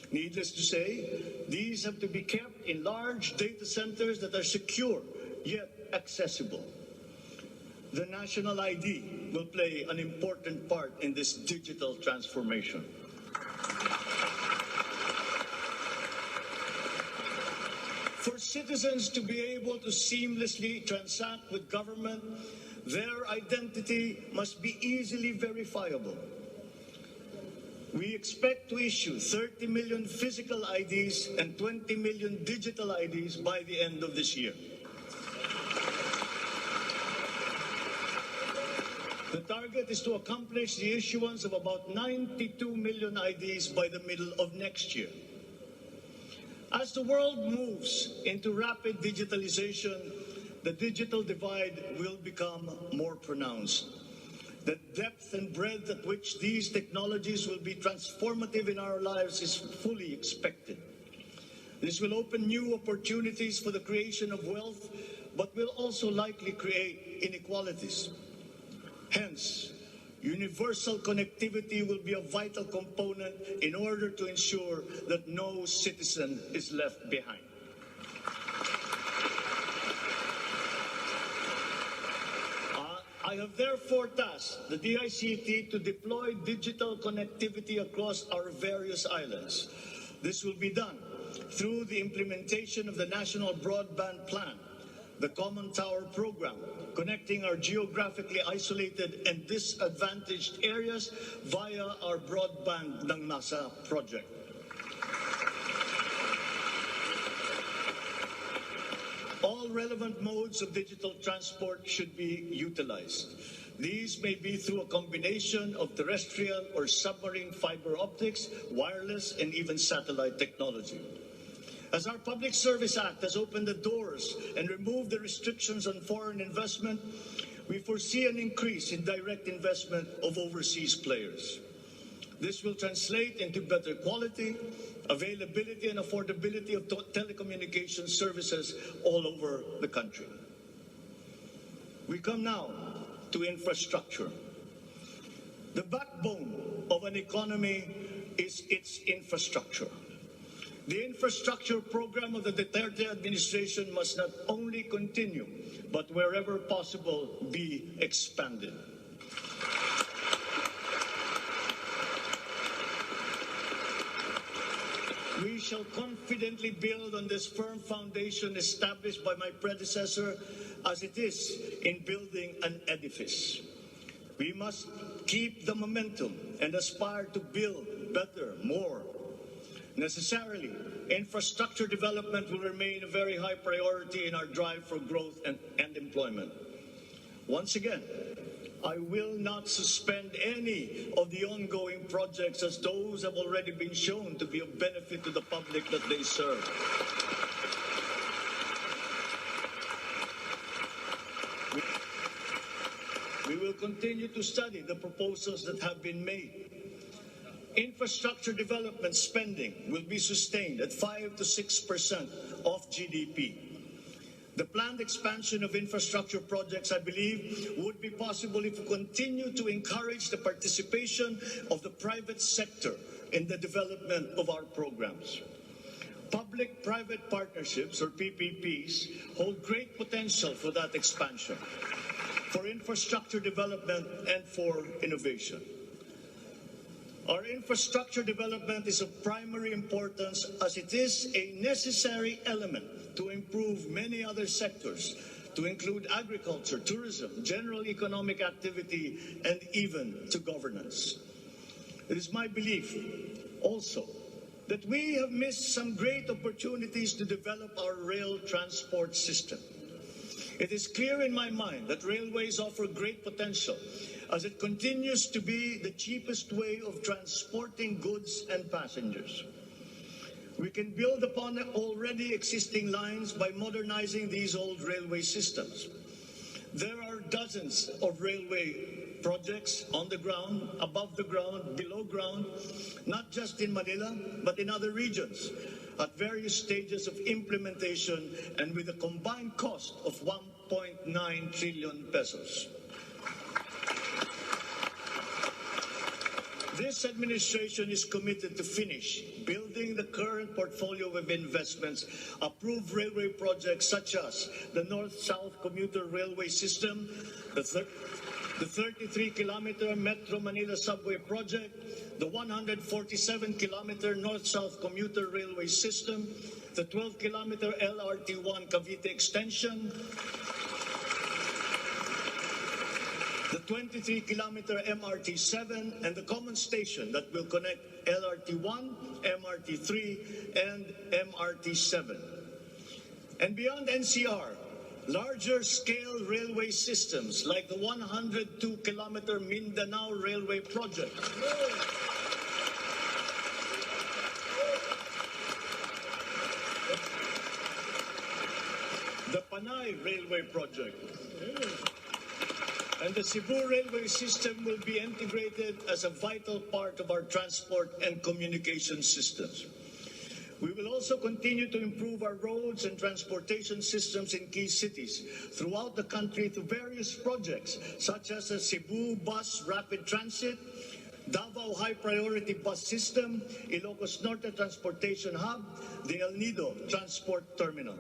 Needless to say, these have to be kept in large data centers that are secure yet accessible. The national ID will play an important part in this digital transformation. For citizens to be able to seamlessly transact with government, their identity must be easily verifiable. We expect to issue 30 million physical IDs and 20 million digital IDs by the end of this year. The target is to accomplish the issuance of about 92 million IDs by the middle of next year. As the world moves into rapid digitalization, the digital divide will become more pronounced. The depth and breadth at which these technologies will be transformative in our lives is fully expected. This will open new opportunities for the creation of wealth, but will also likely create inequalities. Hence, universal connectivity will be a vital component in order to ensure that no citizen is left behind. I have therefore tasked the DICT to deploy digital connectivity across our various islands. This will be done through the implementation of the National Broadband Plan, the Common Tower Program, connecting our geographically isolated and disadvantaged areas via our Broadband ng Masa project. All relevant modes of digital transport should be utilized. These may be through a combination of terrestrial or submarine fiber optics, wireless, and even satellite technology. As our Public Service Act has opened the doors and removed the restrictions on foreign investment, we foresee an increase in direct investment of overseas players. This will translate into better quality, availability, and affordability of telecommunications services all over the country. We come now to infrastructure. The backbone of an economy is its infrastructure. The infrastructure program of the Duterte administration must not only continue, but wherever possible, be expanded. We shall confidently build on this firm foundation established by my predecessor, as it is in building an edifice. We must keep the momentum and aspire to build better, more. Necessarily, infrastructure development will remain a very high priority in our drive for growth and employment. Once again, I will not suspend any of the ongoing projects, as those have already been shown to be of benefit to the public that they serve. We will continue to study the proposals that have been made. Infrastructure development spending will be sustained at 5 to 6% of GDP. The planned expansion of infrastructure projects, I believe, would be possible if we continue to encourage the participation of the private sector in the development of our programs. Public-private partnerships, or PPPs, hold great potential for that expansion, for infrastructure development, and for innovation. Our infrastructure development is of primary importance, as it is a necessary element to improve many other sectors, to include agriculture, tourism, general economic activity, and even to governance. It is my belief also that we have missed some great opportunities to develop our rail transport system. It is clear in my mind that railways offer great potential, as it continues to be the cheapest way of transporting goods and passengers. We can build upon already existing lines by modernizing these old railway systems. There are dozens of railway projects on the ground, above the ground, below ground, not just in Manila, but in other regions, at various stages of implementation and with a combined cost of 1.9 trillion pesos. This administration is committed to finish building the current portfolio of investments, approved railway projects such as the North-South Commuter Railway System, the 33-kilometer Metro Manila Subway Project, the 147-kilometer North-South Commuter Railway System, the 12-kilometer LRT1 Cavite Extension, the 23-kilometer MRT-7, and the common station that will connect LRT-1, MRT-3, and MRT-7. And beyond NCR, larger scale railway systems like the 102-kilometer Mindanao Railway Project, the Panay Railway Project, and the Cebu Railway System will be integrated as a vital part of our transport and communication systems. We will also continue to improve our roads and transportation systems in key cities throughout the country through various projects such as the Cebu Bus Rapid Transit, Davao High Priority Bus System, Ilocos Norte Transportation Hub, the El Nido Transport Terminal.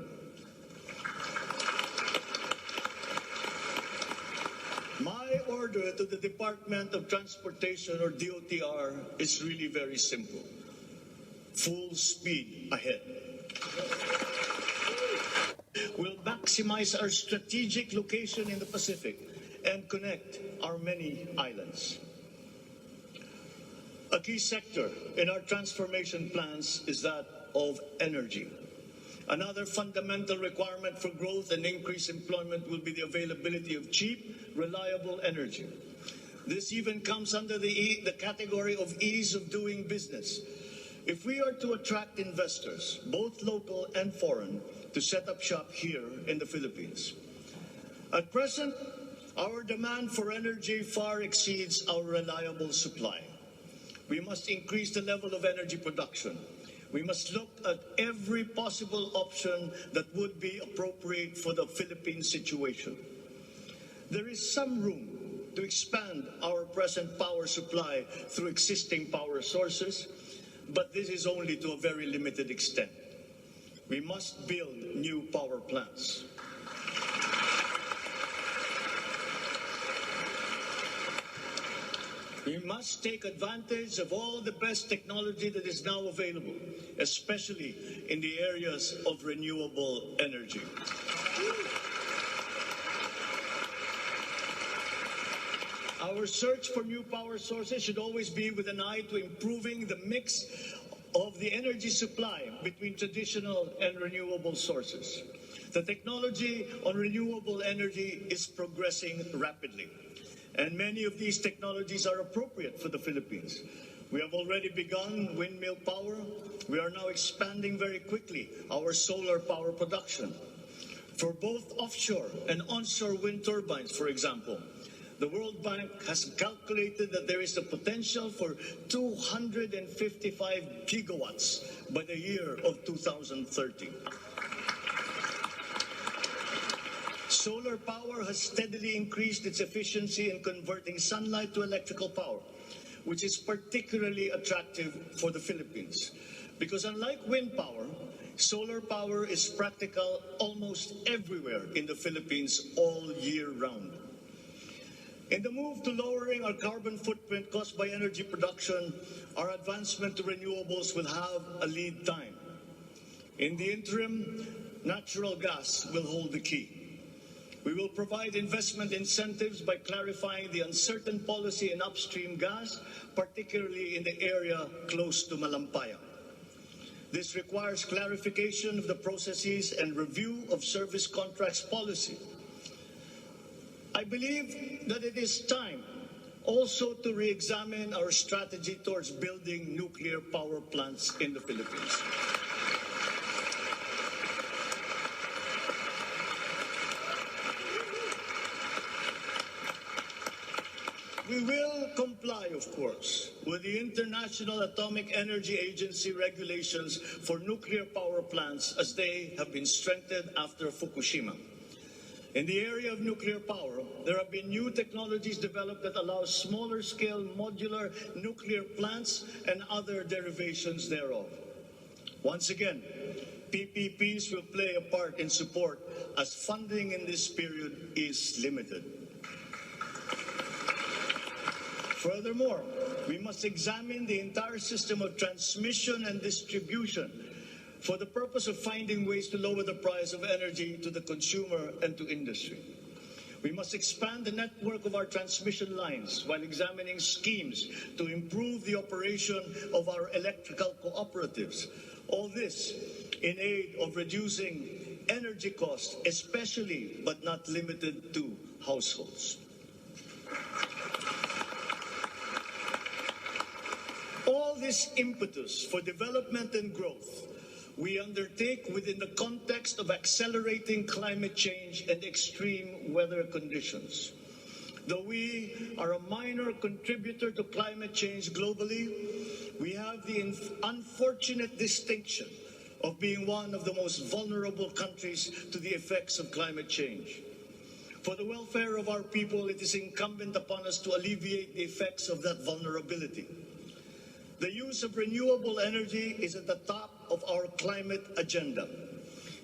My order to the Department of Transportation, or DOTR, is really very simple. Full speed ahead. We'll maximize our strategic location in the Pacific and connect our many islands. A key sector in our transformation plans is that of energy. Another fundamental requirement for growth and increased employment will be the availability of cheap, reliable energy. This even comes under the category of ease of doing business. If we are to attract investors, both local and foreign, to set up shop here in the Philippines. At present, our demand for energy far exceeds our reliable supply. We must increase the level of energy production. We must look at every possible option that would be appropriate for the Philippine situation. There is some room to expand our present power supply through existing power sources, but this is only to a very limited extent. We must build new power plants. We must take advantage of all the best technology that is now available, especially in the areas of renewable energy. Our search for new power sources should always be with an eye to improving the mix of the energy supply between traditional and renewable sources. The technology on renewable energy is progressing rapidly, and many of these technologies are appropriate for the Philippines. We have already begun windmill power. We are now expanding very quickly our solar power production. For both offshore and onshore wind turbines, for example, the World Bank has calculated that there is the potential for 255 gigawatts by the year of 2030. Solar power has steadily increased its efficiency in converting sunlight to electrical power, which is particularly attractive for the Philippines. Because unlike wind power, solar power is practical almost everywhere in the Philippines all year round. In the move to lowering our carbon footprint caused by energy production, our advancement to renewables will have a lead time. In the interim, natural gas will hold the key. We will provide investment incentives by clarifying the uncertain policy in upstream gas, particularly in the area close to Malampaya. This requires clarification of the processes and review of service contracts policy. I believe that it is time also to re-examine our strategy towards building nuclear power plants in the Philippines. We will comply, of course, with the International Atomic Energy Agency regulations for nuclear power plants as they have been strengthened after Fukushima. In the area of nuclear power, there have been new technologies developed that allow smaller scale modular nuclear plants and other derivations thereof. Once again, PPPs will play a part in support as funding in this period is limited. Furthermore, we must examine the entire system of transmission and distribution for the purpose of finding ways to lower the price of energy to the consumer and to industry. We must expand the network of our transmission lines while examining schemes to improve the operation of our electrical cooperatives. All this in aid of reducing energy costs, especially but not limited to households. All this impetus for development and growth we undertake within the context of accelerating climate change and extreme weather conditions. Though we are a minor contributor to climate change globally, we have the unfortunate distinction of being one of the most vulnerable countries to the effects of climate change. For the welfare of our people, it is incumbent upon us to alleviate the effects of that vulnerability. The use of renewable energy is at the top of our climate agenda.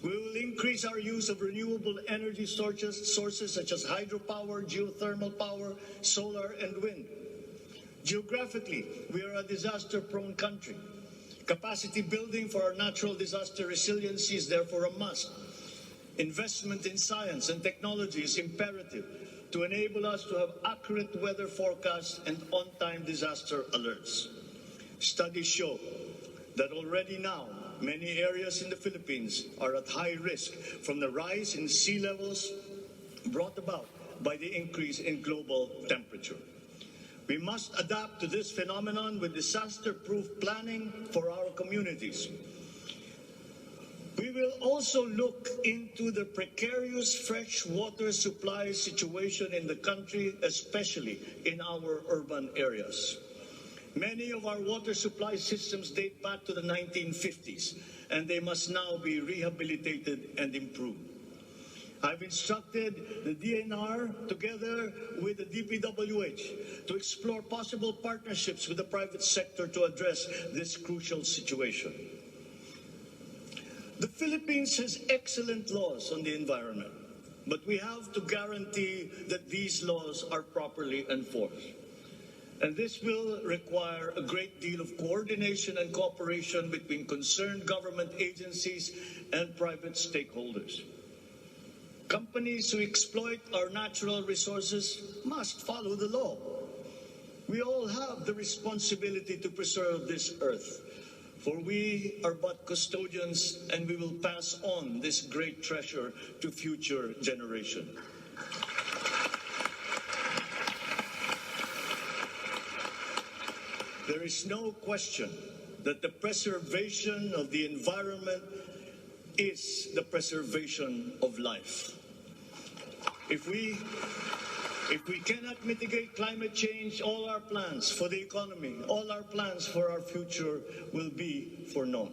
We will increase our use of renewable energy sources such as hydropower, geothermal power, solar, and wind. Geographically, we are a disaster-prone country. Capacity building for our natural disaster resiliency is therefore a must. Investment in science and technology is imperative to enable us to have accurate weather forecasts and on-time disaster alerts. Studies show that already now, many areas in the Philippines are at high risk from the rise in sea levels brought about by the increase in global temperature. We must adapt to this phenomenon with disaster-proof planning for our communities. We will also look into the precarious fresh water supply situation in the country, especially in our urban areas. Many of our water supply systems date back to the 1950s, and they must now be rehabilitated and improved. I've instructed the DNR, together with the DPWH, to explore possible partnerships with the private sector to address this crucial situation. The Philippines has excellent laws on the environment, but we have to guarantee that these laws are properly enforced. And this will require a great deal of coordination and cooperation between concerned government agencies and private stakeholders. Companies who exploit our natural resources must follow the law. We all have the responsibility to preserve this earth, for we are but custodians, and we will pass on this great treasure to future generations. There is no question that the preservation of the environment is the preservation of life. If we cannot mitigate climate change, all our plans for the economy, all our plans for our future will be for naught.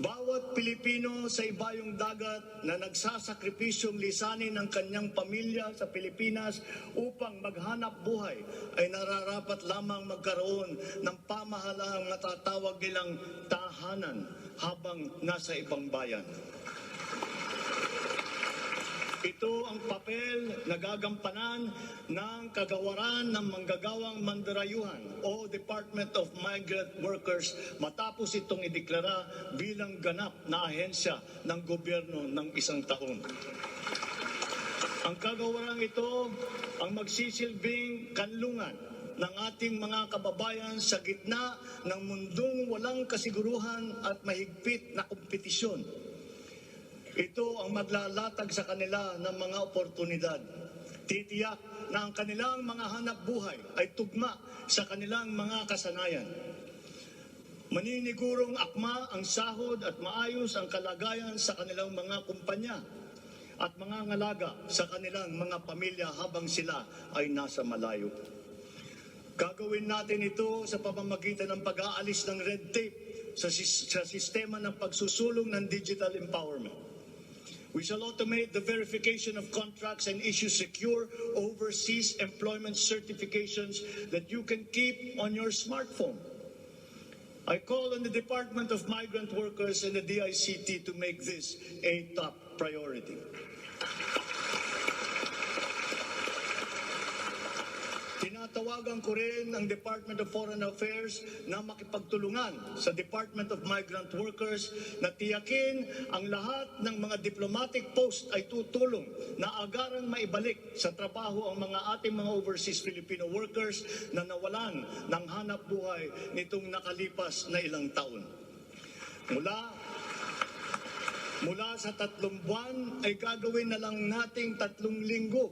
Bawat Pilipino sa ibayong dagat na nagsasakripisyong lisanin ang kanyang pamilya sa Pilipinas upang maghanap buhay ay nararapat lamang magkaroon ng pamahalaang matatawag nilang tahanan habang nasa ibang bayan. Ito ang papel na gagampanan ng kagawaran ng manggagawang mandarayuhan o Department of Migrant Workers matapos itong ideklara bilang ganap na ahensya ng gobyerno ng isang taon. Ang kagawarang ito ang magsisilbing kanlungan ng ating mga kababayan sa gitna ng mundong walang kasiguruhan at mahigpit na kompetisyon. Ito ang maglalatag sa kanila ng mga oportunidad. Titiyak na ang kanilang mga hanap buhay ay tugma sa kanilang mga kasanayan. Maninigurong akma ang sahod at maayos ang kalagayan sa kanilang mga kumpanya at mga ngalaga sa kanilang mga pamilya habang sila ay nasa malayo. Gagawin natin ito sa pamamagitan ng pag-aalis ng red tape sa sistema ng pagsusulong ng digital empowerment. We shall automate the verification of contracts and issue secure overseas employment certifications that you can keep on your smartphone. I call on the Department of Migrant Workers and the DICT to make this a top priority. Tinatawagan ko rin ang Department of Foreign Affairs na makipagtulungan sa Department of Migrant Workers na tiyakin ang lahat ng mga diplomatic post ay tutulong na agarang maibalik sa trabaho ang mga ating mga overseas Filipino workers na nawalan ng hanap buhay nitong nakalipas na ilang taon. Mula sa 3 buwan ay gagawin na lang nating 3 linggo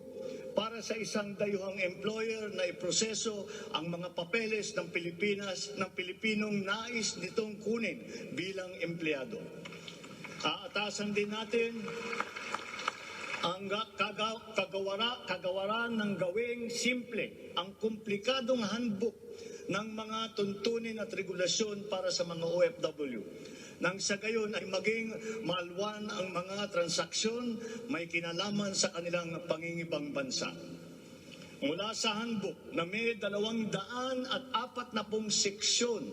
para sa isang dayuhang employer na iproseso ang mga papeles ng Pilipinas ng Pilipinong nais nitong kunin bilang empleyado. Aatasan din natin ang kagawaran ng gawing simple ang komplikadong handbook ng mga tuntunin at regulasyon para sa mga OFW. Nang sa gayon ay maging maalwan ang mga transaksyon may kinalaman sa kanilang pangingibang bansa. Mula sa handbook na may 240 seksyon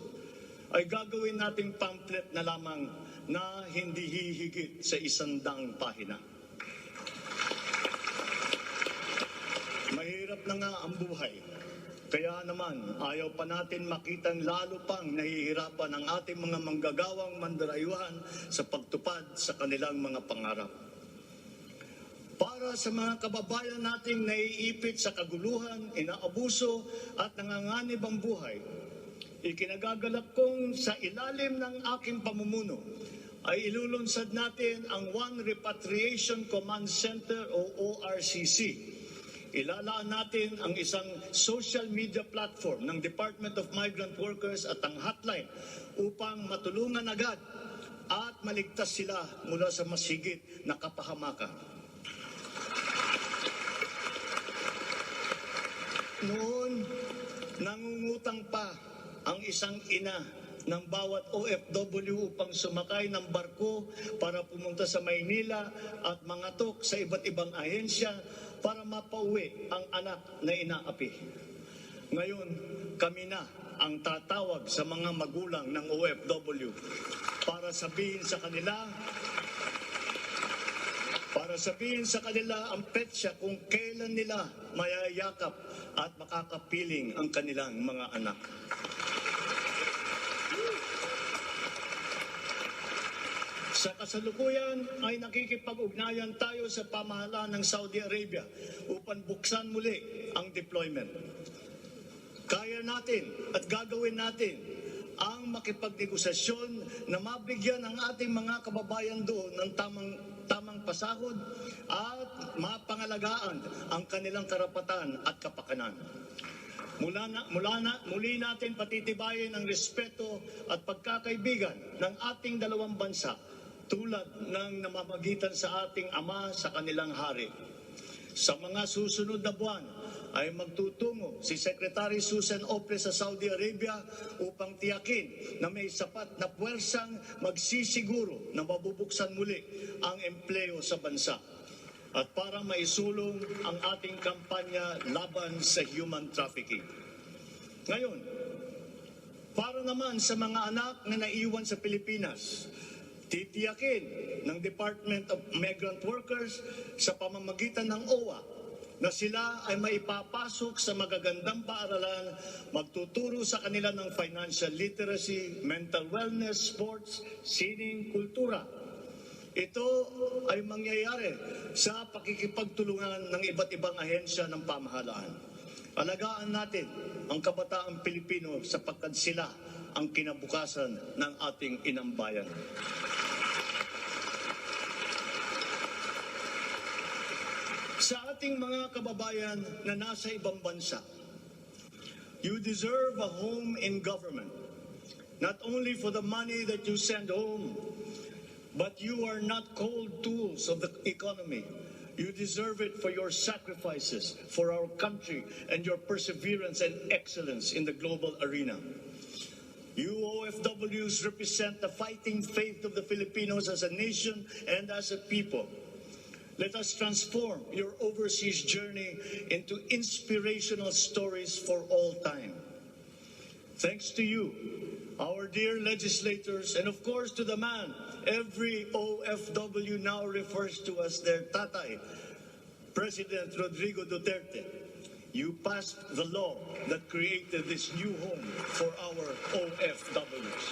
ay gagawin nating pamphlet na lamang na hindi hihigit sa 100 pahina. Mahirap na nga ang buhay. Kaya naman, ayaw pa natin makitang lalo pang nahihirapan ang ating mga manggagawang mandarayuhan sa pagtupad sa kanilang mga pangarap. Para sa mga kababayan nating naiipit sa kaguluhan, inaabuso at nanganganib ang buhay, ikinagagalak kong sa ilalim ng aking pamumuno ay ilulunsad natin ang One Repatriation Command Center o ORCC. Ilalaan natin ang isang social media platform ng Department of Migrant Workers at ang hotline upang matulungan agad at maligtas sila mula sa masigit na kapahamakan. Noon, nangungutang pa ang isang ina ng bawat OFW upang sumakay ng barko para pumunta sa Maynila at mangatok sa iba't ibang ahensya para mapauwi ang anak na inaapi. Ngayon, kami na ang tatawag sa mga magulang ng OFW para sabihin sa kanila ang petsa kung kailan nila mayayakap at makakapiling ang kanilang mga anak. Sa kasalukuyan ay nakikipag-ugnayan tayo sa pamahalaan ng Saudi Arabia upang buksan muli ang deployment. Kaya natin at gagawin natin ang makipagnegosasyon na mabigyan ang ating mga kababayan doon ng tamang pasahod at mapangalagaan ang kanilang karapatan at kapakanan. Muli natin patitibayin ang respeto at pagkakaibigan ng ating dalawang bansa tulad ng namamagitan sa ating ama sa kanilang hari. Sa mga susunod na buwan ay magtutungo si Secretary Susan Opre sa Saudi Arabia upang tiyakin na may sapat na puwersang magsisiguro na mabubuksan muli ang empleo sa bansa at para maisulong ang ating kampanya laban sa human trafficking. Ngayon, para naman sa mga anak na naiwan sa Pilipinas, titiyakin ng Department of Migrant Workers sa pamamagitan ng OWA na sila ay maipapasok sa magagandang paaralan, magtuturo sa kanila ng financial literacy, mental wellness, sports, sining, kultura. Ito ay mangyayari sa pakikipagtulungan ng iba't ibang ahensya ng pamahalaan. Alagaan natin ang kabataang Pilipino sapagkat sila ang kinabukasan ng ating inang bayan. Sa ating mga kababayan na nasa ibang bansa, you deserve a home in government, not only for the money that you send home, but you are not cold tools of the economy. You deserve it for your sacrifices for our country and your perseverance and excellence in the global arena. You OFWs represent the fighting faith of the Filipinos as a nation and as a people. Let us transform your overseas journey into inspirational stories for all time. Thanks to you, our dear legislators, and of course to the man every OFW now refers to as their tatay, President Rodrigo Duterte. you passed the law that created this new home for our OFWs.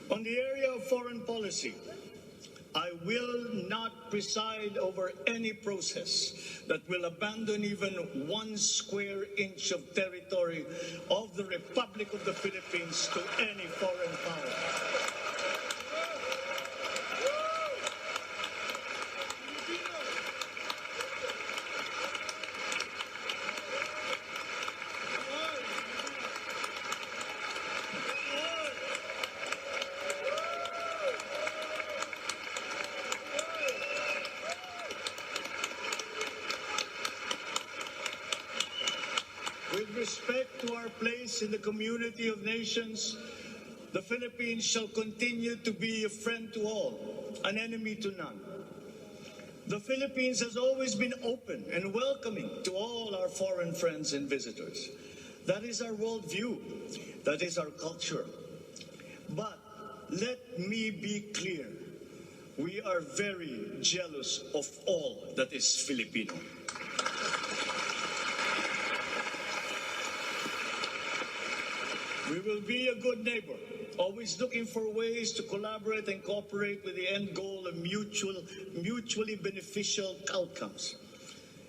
On the area of foreign policy, I will not preside over any process that will abandon even 1 square inch of territory of the Republic of the Philippines to any foreign power. With respect to our place in the community of nations, the Philippines shall continue to be a friend to all, an enemy to none. The Philippines has always been open and welcoming to all our foreign friends and visitors. That is our worldview. That is our culture. But let me be clear. We are very jealous of all that is Filipino. We will be a good neighbor, always looking for ways to collaborate and cooperate with the end goal of mutually beneficial outcomes.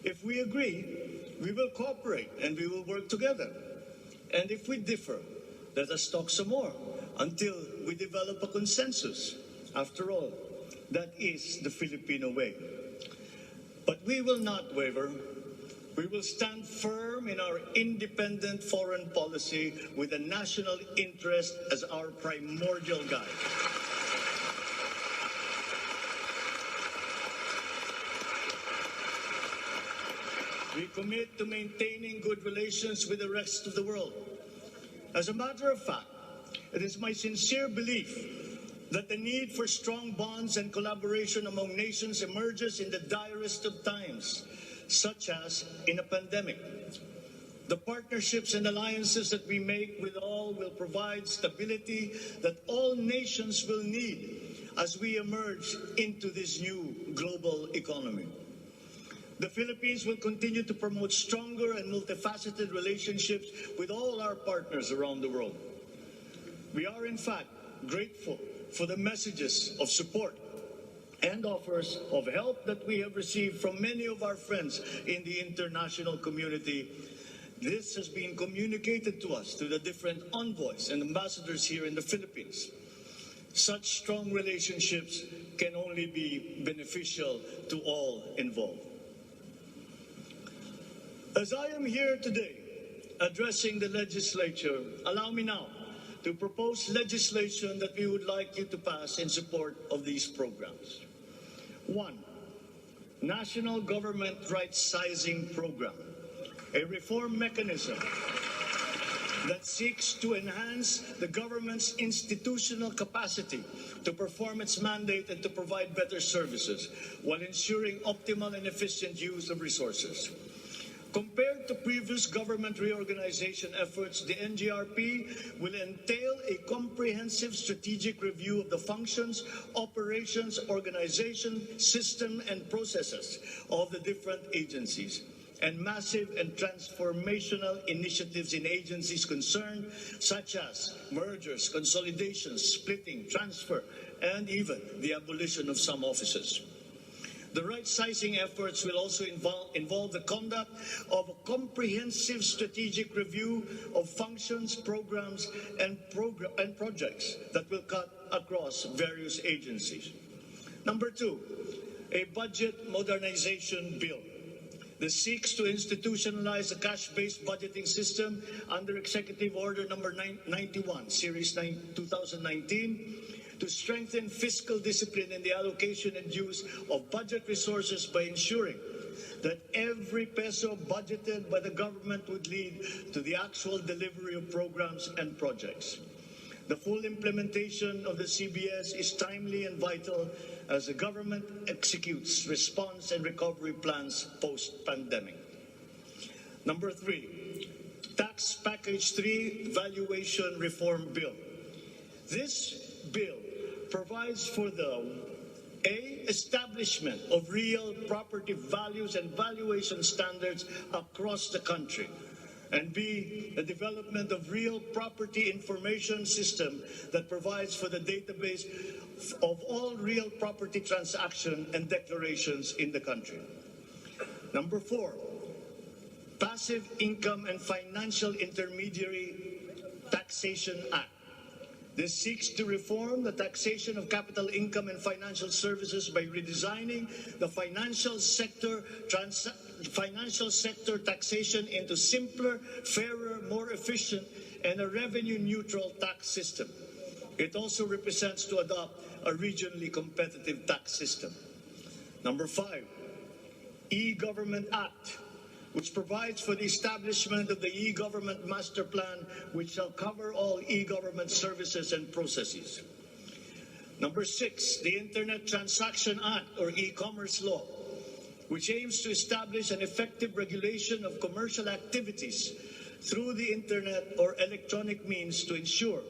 If we agree, we will cooperate and we will work together. And if we differ, let us talk some more until we develop a consensus. After all, that is the Filipino way. But we will not waver. We will stand firm in our independent foreign policy with the national interest as our primordial guide. We commit to maintaining good relations with the rest of the world. As a matter of fact, it is my sincere belief that the need for strong bonds and collaboration among nations emerges in the direst of times, such as in a pandemic. The partnerships and alliances that we make with all will provide stability that all nations will need as we emerge into this new global economy. The Philippines will continue to promote stronger and multifaceted relationships with all our partners around the world. We are, in fact, grateful for the messages of support and offers of help that we have received from many of our friends in the international community. This has been communicated to us through the different envoys and ambassadors here in the Philippines. Such strong relationships can only be beneficial to all involved. As I am here today addressing the legislature, allow me now to propose legislation that we would like you to pass in support of these programs. 1. National Government Right-Sizing Program, a reform mechanism that seeks to enhance the government's institutional capacity to perform its mandate and to provide better services while ensuring optimal and efficient use of resources. Compared to previous government reorganization efforts, the NGRP will entail a comprehensive strategic review of the functions, operations, organization, system, and processes of the different agencies, and massive and transformational initiatives in agencies concerned, such as mergers, consolidations, splitting, transfer, and even the abolition of some offices. The right-sizing efforts will also involve the conduct of a comprehensive strategic review of functions, programs, and projects that will cut across various agencies. Number 2, a budget modernization bill. This seeks to institutionalize a cash-based budgeting system under Executive Order Number 91, Series 2019, to strengthen fiscal discipline in the allocation and use of budget resources by ensuring that every peso budgeted by the government would lead to the actual delivery of programs and projects. The full implementation of the CBS is timely and vital as the government executes response and recovery plans post-pandemic. Number 3, Tax Package 3 Valuation Reform Bill. This bill provides for the A, establishment of real property values and valuation standards across the country, and B, the development of real property information system that provides for the database of all real property transaction and declarations in the country. Number 4, Passive Income and Financial Intermediary Taxation Act. This seeks to reform the taxation of capital income and financial services by redesigning the financial sector taxation into simpler, fairer, more efficient, and a revenue-neutral tax system. It also represents to adopt a regionally competitive tax system. Number 5, E-Government Act, which provides for the establishment of the e-government master plan, which shall cover all e-government services and processes. Number 6, the Internet Transaction Act, or e-commerce law, which aims to establish an effective regulation of commercial activities through the Internet or electronic means to ensure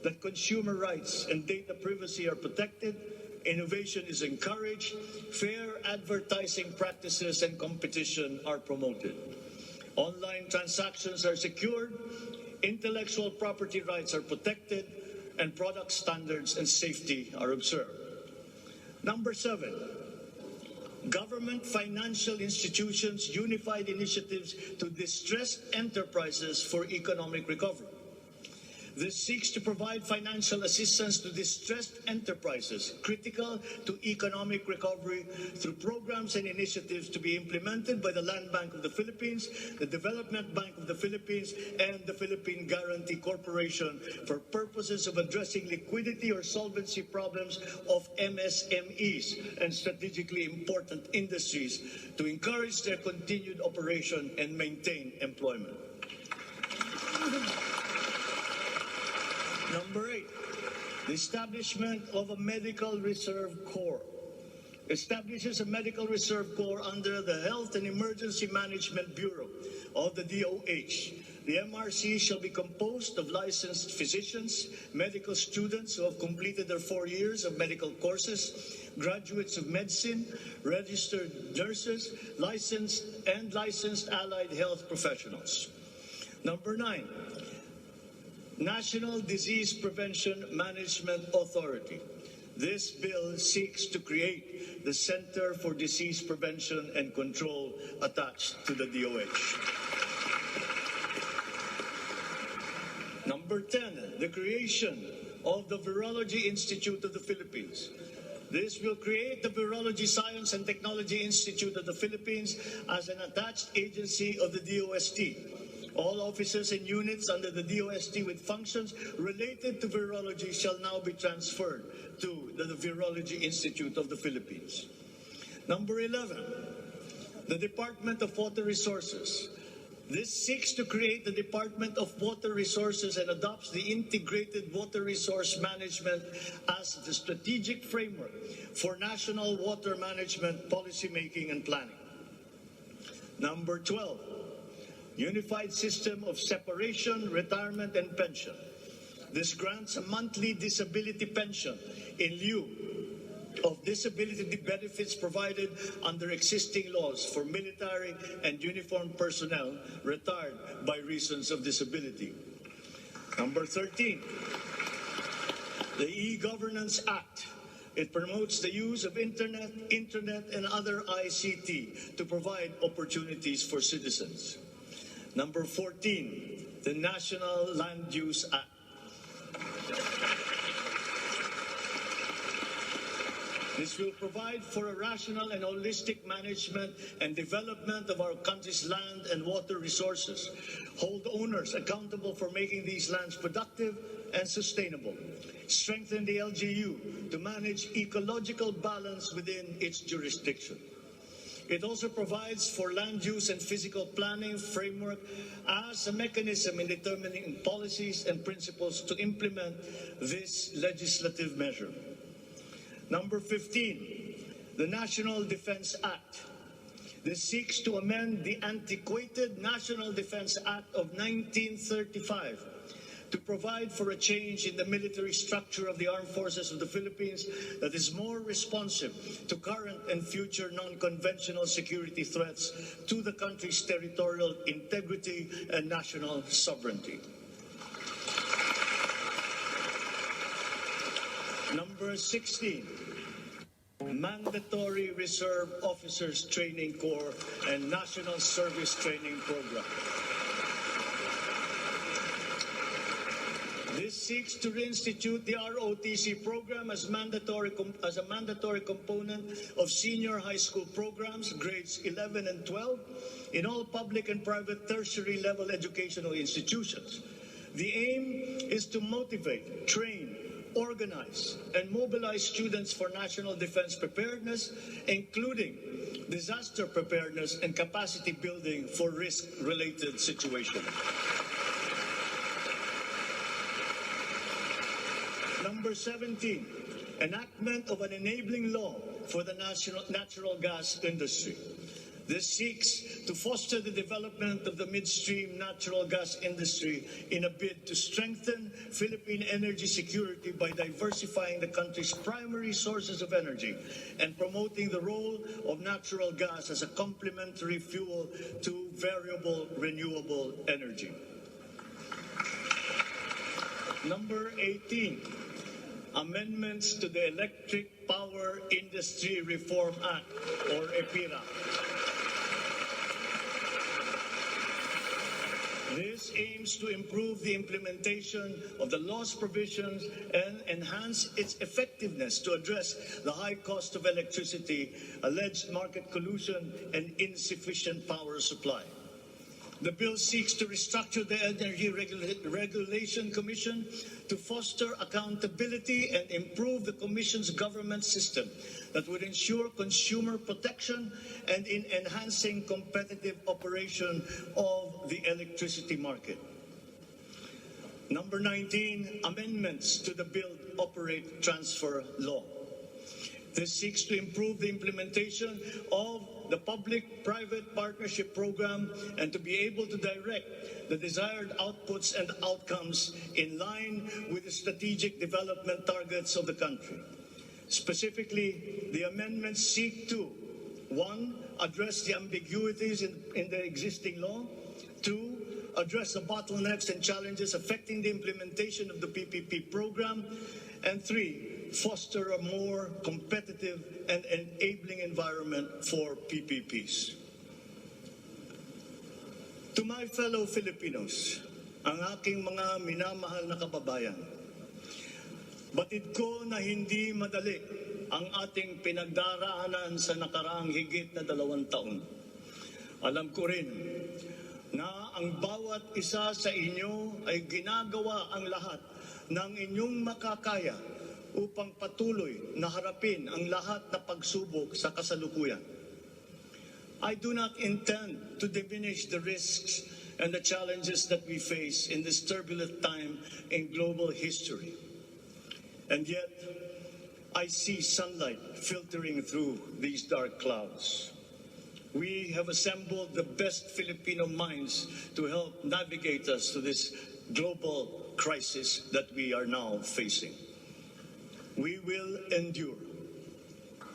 that consumer rights and data privacy are protected, innovation is encouraged, fair advertising practices and competition are promoted. Online transactions are secured, intellectual property rights are protected, and product standards and safety are observed. Number 7, Government Financial Institutions Unified Initiatives to Distressed Enterprises for Economic Recovery. This seeks to provide financial assistance to distressed enterprises critical to economic recovery through programs and initiatives to be implemented by the Land Bank of the Philippines, the Development Bank of the Philippines, and the Philippine Guarantee Corporation for purposes of addressing liquidity or solvency problems of MSMEs and strategically important industries to encourage their continued operation and maintain employment. Number 8, the establishment of a Medical Reserve Corps. Establishes a Medical Reserve Corps under the Health and Emergency Management Bureau of the DOH. The MRC shall be composed of licensed physicians, medical students who have completed their 4 years of medical courses, graduates of medicine, registered nurses, licensed allied health professionals. Number 9, National Disease Prevention Management Authority. This bill seeks to create the Center for Disease Prevention and Control attached to the DOH. Number 10, the creation of the Virology Institute of the Philippines. This will create the Virology Science and Technology Institute of the Philippines as an attached agency of the DOST. All offices and units under the DOST with functions related to virology shall now be transferred to the Virology Institute of the Philippines. Number 11, the Department of Water Resources. This seeks to create the Department of Water Resources and adopts the Integrated Water Resource Management as the strategic framework for national water management, policy making, and planning. Number 12, Unified System of Separation, Retirement, and Pension. This grants a monthly disability pension in lieu of disability benefits provided under existing laws for military and uniformed personnel retired by reasons of disability. Number 13, the E-Governance Act. It promotes the use of internet, and other ICT to provide opportunities for citizens. Number 14, the National Land Use Act. This will provide for a rational and holistic management and development of our country's land and water resources, hold owners accountable for making these lands productive and sustainable, strengthen the LGU to manage ecological balance within its jurisdiction. It also provides for land use and physical planning framework as a mechanism in determining policies and principles to implement this legislative measure. Number 15, the National Defense Act. This seeks to amend the antiquated National Defense Act of 1935 to provide for a change in the military structure of the armed forces of the Philippines that is more responsive to current and future non-conventional security threats to the country's territorial integrity and national sovereignty. Number 16, Mandatory Reserve Officers Training Corps and National Service Training Program. This seeks to reinstitute the ROTC program as a mandatory component of senior high school programs, grades 11 and 12, in all public and private tertiary level educational institutions. The aim is to motivate, train, organize, and mobilize students for national defense preparedness, including disaster preparedness and capacity building for risk-related situations. Number 17, enactment of an enabling law for the natural gas industry. This seeks to foster the development of the midstream natural gas industry in a bid to strengthen Philippine energy security by diversifying the country's primary sources of energy and promoting the role of natural gas as a complementary fuel to variable renewable energy. Number 18, amendments to the Electric Power Industry Reform Act, or EPIRA. This aims to improve the implementation of the law's provisions and enhance its effectiveness to address the high cost of electricity, alleged market collusion, and insufficient power supply. The bill seeks to restructure the Energy Regulation Commission to foster accountability and improve the Commission's government system that would ensure consumer protection and in enhancing competitive operation of the electricity market. Number 19, amendments to the Build, Operate, Transfer law. This seeks to improve the implementation of the public-private partnership program and to be able to direct the desired outputs and outcomes in line with the strategic development targets of the country. Specifically, the amendments seek to 1. Address the ambiguities in the existing law. 2. Address the bottlenecks and challenges affecting the implementation of the PPP program. And 3. Foster a more competitive and enabling environment for PPPs. To my fellow Filipinos, ang aking mga minamahal na kababayan, batid ko na hindi madali ang ating pinagdaraanan sa nakaraang higit na 2 taon. Alam ko rin na ang bawat isa sa inyo ay ginagawa ang lahat ng inyong makakaya upang patuloy na harapin ang lahat na pagsubok sa kasalukuyan. I do not intend to diminish the risks and the challenges that we face in this turbulent time in global history. And yet, I see sunlight filtering through these dark clouds. We have assembled the best Filipino minds to help navigate us to this global crisis that we are now facing. We will endure.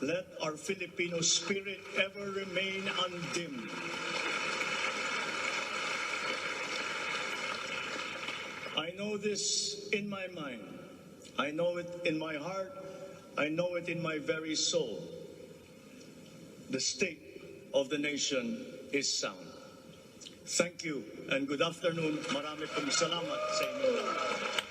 Let our Filipino spirit ever remain undimmed. I know this in my mind. I know it in my heart. I know it in my very soul. The state of the nation is sound. Thank you and good afternoon. Marami pong salamat sa inyo.